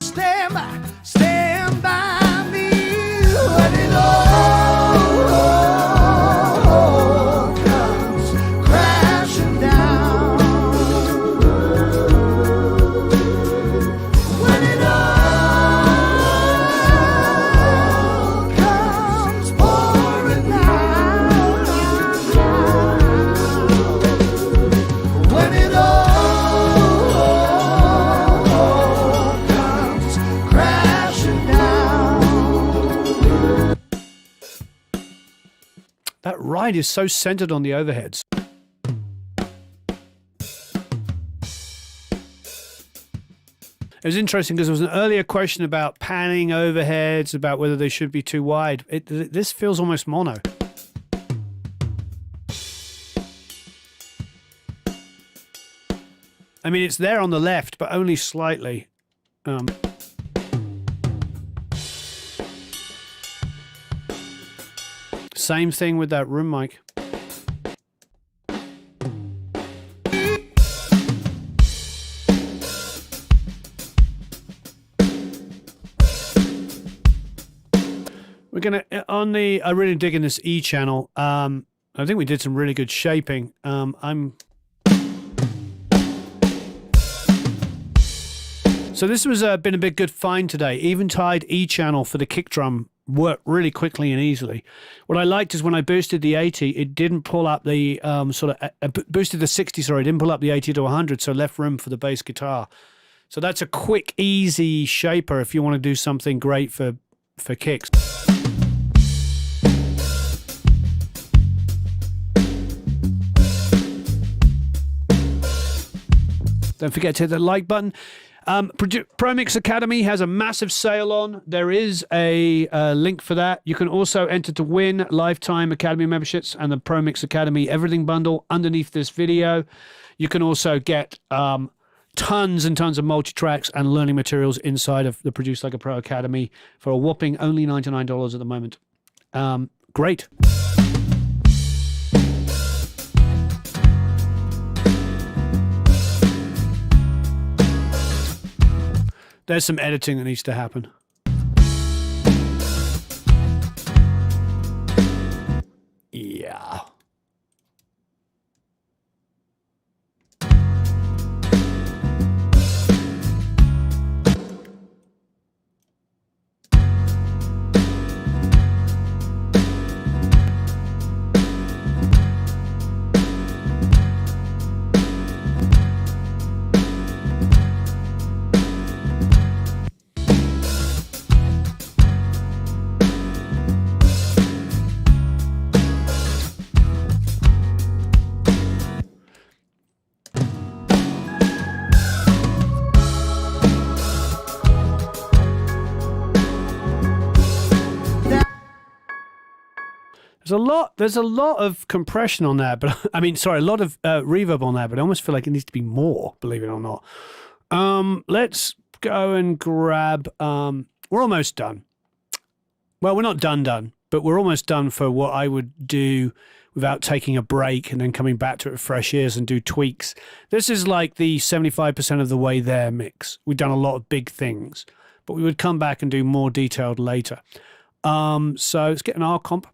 stand by, stand by me. When it all comes crashing down, when it all comes pouring down, when it all comes crashing down. That ride is so centered on the overheads. It was interesting because there was an earlier question about panning overheads, about whether they should be too wide. This feels almost mono. I mean, it's there on the left, but only slightly. Same thing with that room mic. We're gonna on the. I'm really digging this E channel. I think we did some really good shaping. So this was been a big good find today. Eventide E channel for the kick drum worked really quickly and easily. What I liked is when I boosted the 80, it didn't pull up the boosted the 60. Sorry, it didn't pull up the 80 to 100, so left room for the bass guitar. So that's a quick, easy shaper if you want to do something great for kicks. Don't forget to hit the like button. Pro Mix Academy has a massive sale on. There is a link for that. You can also enter to win lifetime Academy memberships and the Pro Mix Academy Everything Bundle underneath this video. You can also get tons and tons of multi-tracks and learning materials inside of the Produce Like a Pro Academy for a whopping only $99 at the moment. Great. There's some editing that needs to happen. Yeah. There's a lot of compression on that, but I mean, sorry, a lot of reverb on that, but I almost feel like it needs to be more, believe it or not. Let's go and grab, we're almost done. Well, we're not done, but we're almost done for what I would do without taking a break and then coming back to it with fresh ears and do tweaks. This is like the 75% of the way there mix. We've done a lot of big things, but we would come back and do more detailed later. So let's get an R comp.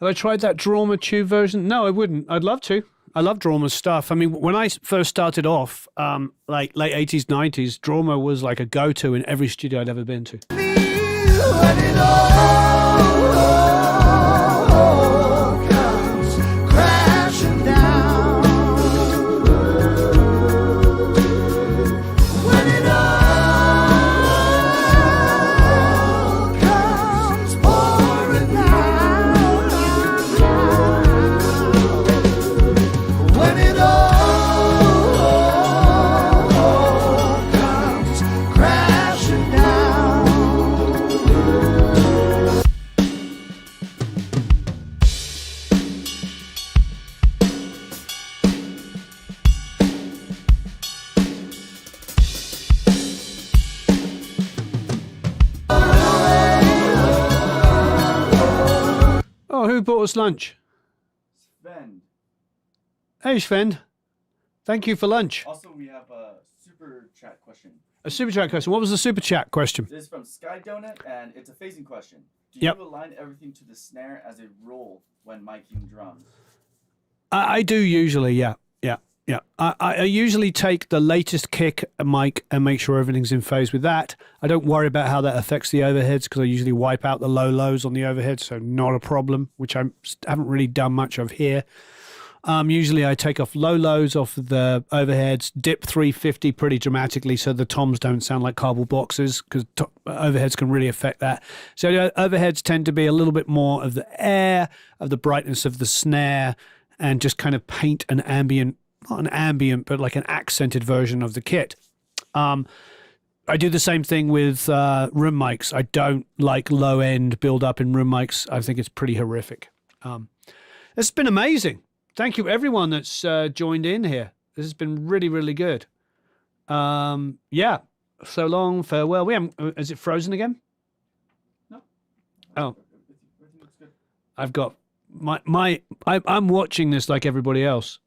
Have I tried that Drama Tube version? No, I wouldn't. I'd love to. I love Drama's stuff. I mean, when I first started off, like late 80s, 90s, Drama was like a go-to in every studio I'd ever been to. When it all comes crashing down. When it all comes pouring down. When it all comes crashing down. Oh, who bought us lunch? Sven. Hey, Sven. Thank you for lunch. Also, we have a super chat question. A super chat question. What was the super chat question? This is from Sky Donut, and it's a phasing question. Do Yep. you align everything to the snare as a roll when miking drums? I do usually, yeah. I usually take the latest kick mic and make sure everything's in phase with that. I don't worry about how that affects the overheads because I usually wipe out the low lows on the overhead, so not a problem, which I haven't really done much of here. Usually I take off low lows off of the overheads, dip 350 pretty dramatically so the toms don't sound like cardboard boxes because overheads can really affect that. So overheads tend to be a little bit more of the air, of the brightness of the snare, and just kind of paint an ambient, not an ambient, but like an accented version of the kit. I do the same thing with room mics. I don't like low end build up in room mics. I think it's pretty horrific. It's been amazing. Thank you everyone that's joined in here. This has been really, really good. Yeah. So long, farewell. We haven't. Is it frozen again? No. Oh. Everything looks good. I've got I'm watching this like everybody else.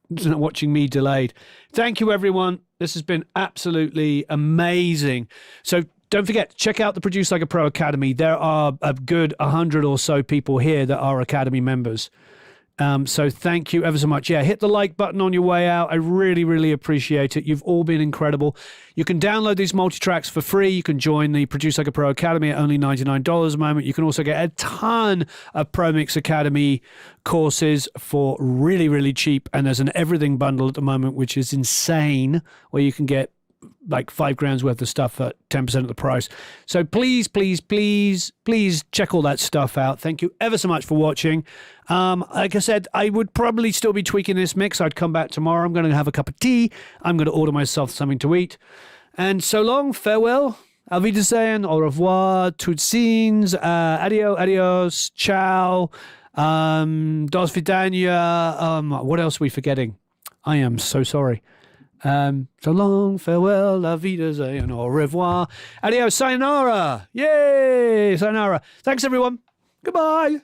Watching me delayed. Thank you, everyone. This has been absolutely amazing. So don't forget, check out the Produce Like a Pro Academy. There are a good 100 or so people here that are Academy members. So thank you ever so much. Yeah, hit the like button on your way out. I really, really appreciate it. You've all been incredible. You can download these multi-tracks for free. You can join the Produce Like a Pro Academy at only $99 a moment. You can also get a ton of Pro Mix Academy courses for really, really cheap. And there's an everything bundle at the moment, which is insane, where you can get like $5,000 worth of stuff at 10% of the price. So please, please, please, please check all that stuff out. Thank you ever so much for watching. Like I said, I would probably still be tweaking this mix. I'd come back tomorrow. I'm going to have a cup of tea. I'm going to order myself something to eat. And so long, farewell, auf Wiedersehen, au revoir, toutes scenes, adios, ciao, dos vidania. What else are we forgetting? I am so sorry. So long, farewell, auf Wiedersehen, au revoir, adios, sayonara, yay, sayonara. Thanks, everyone. Goodbye.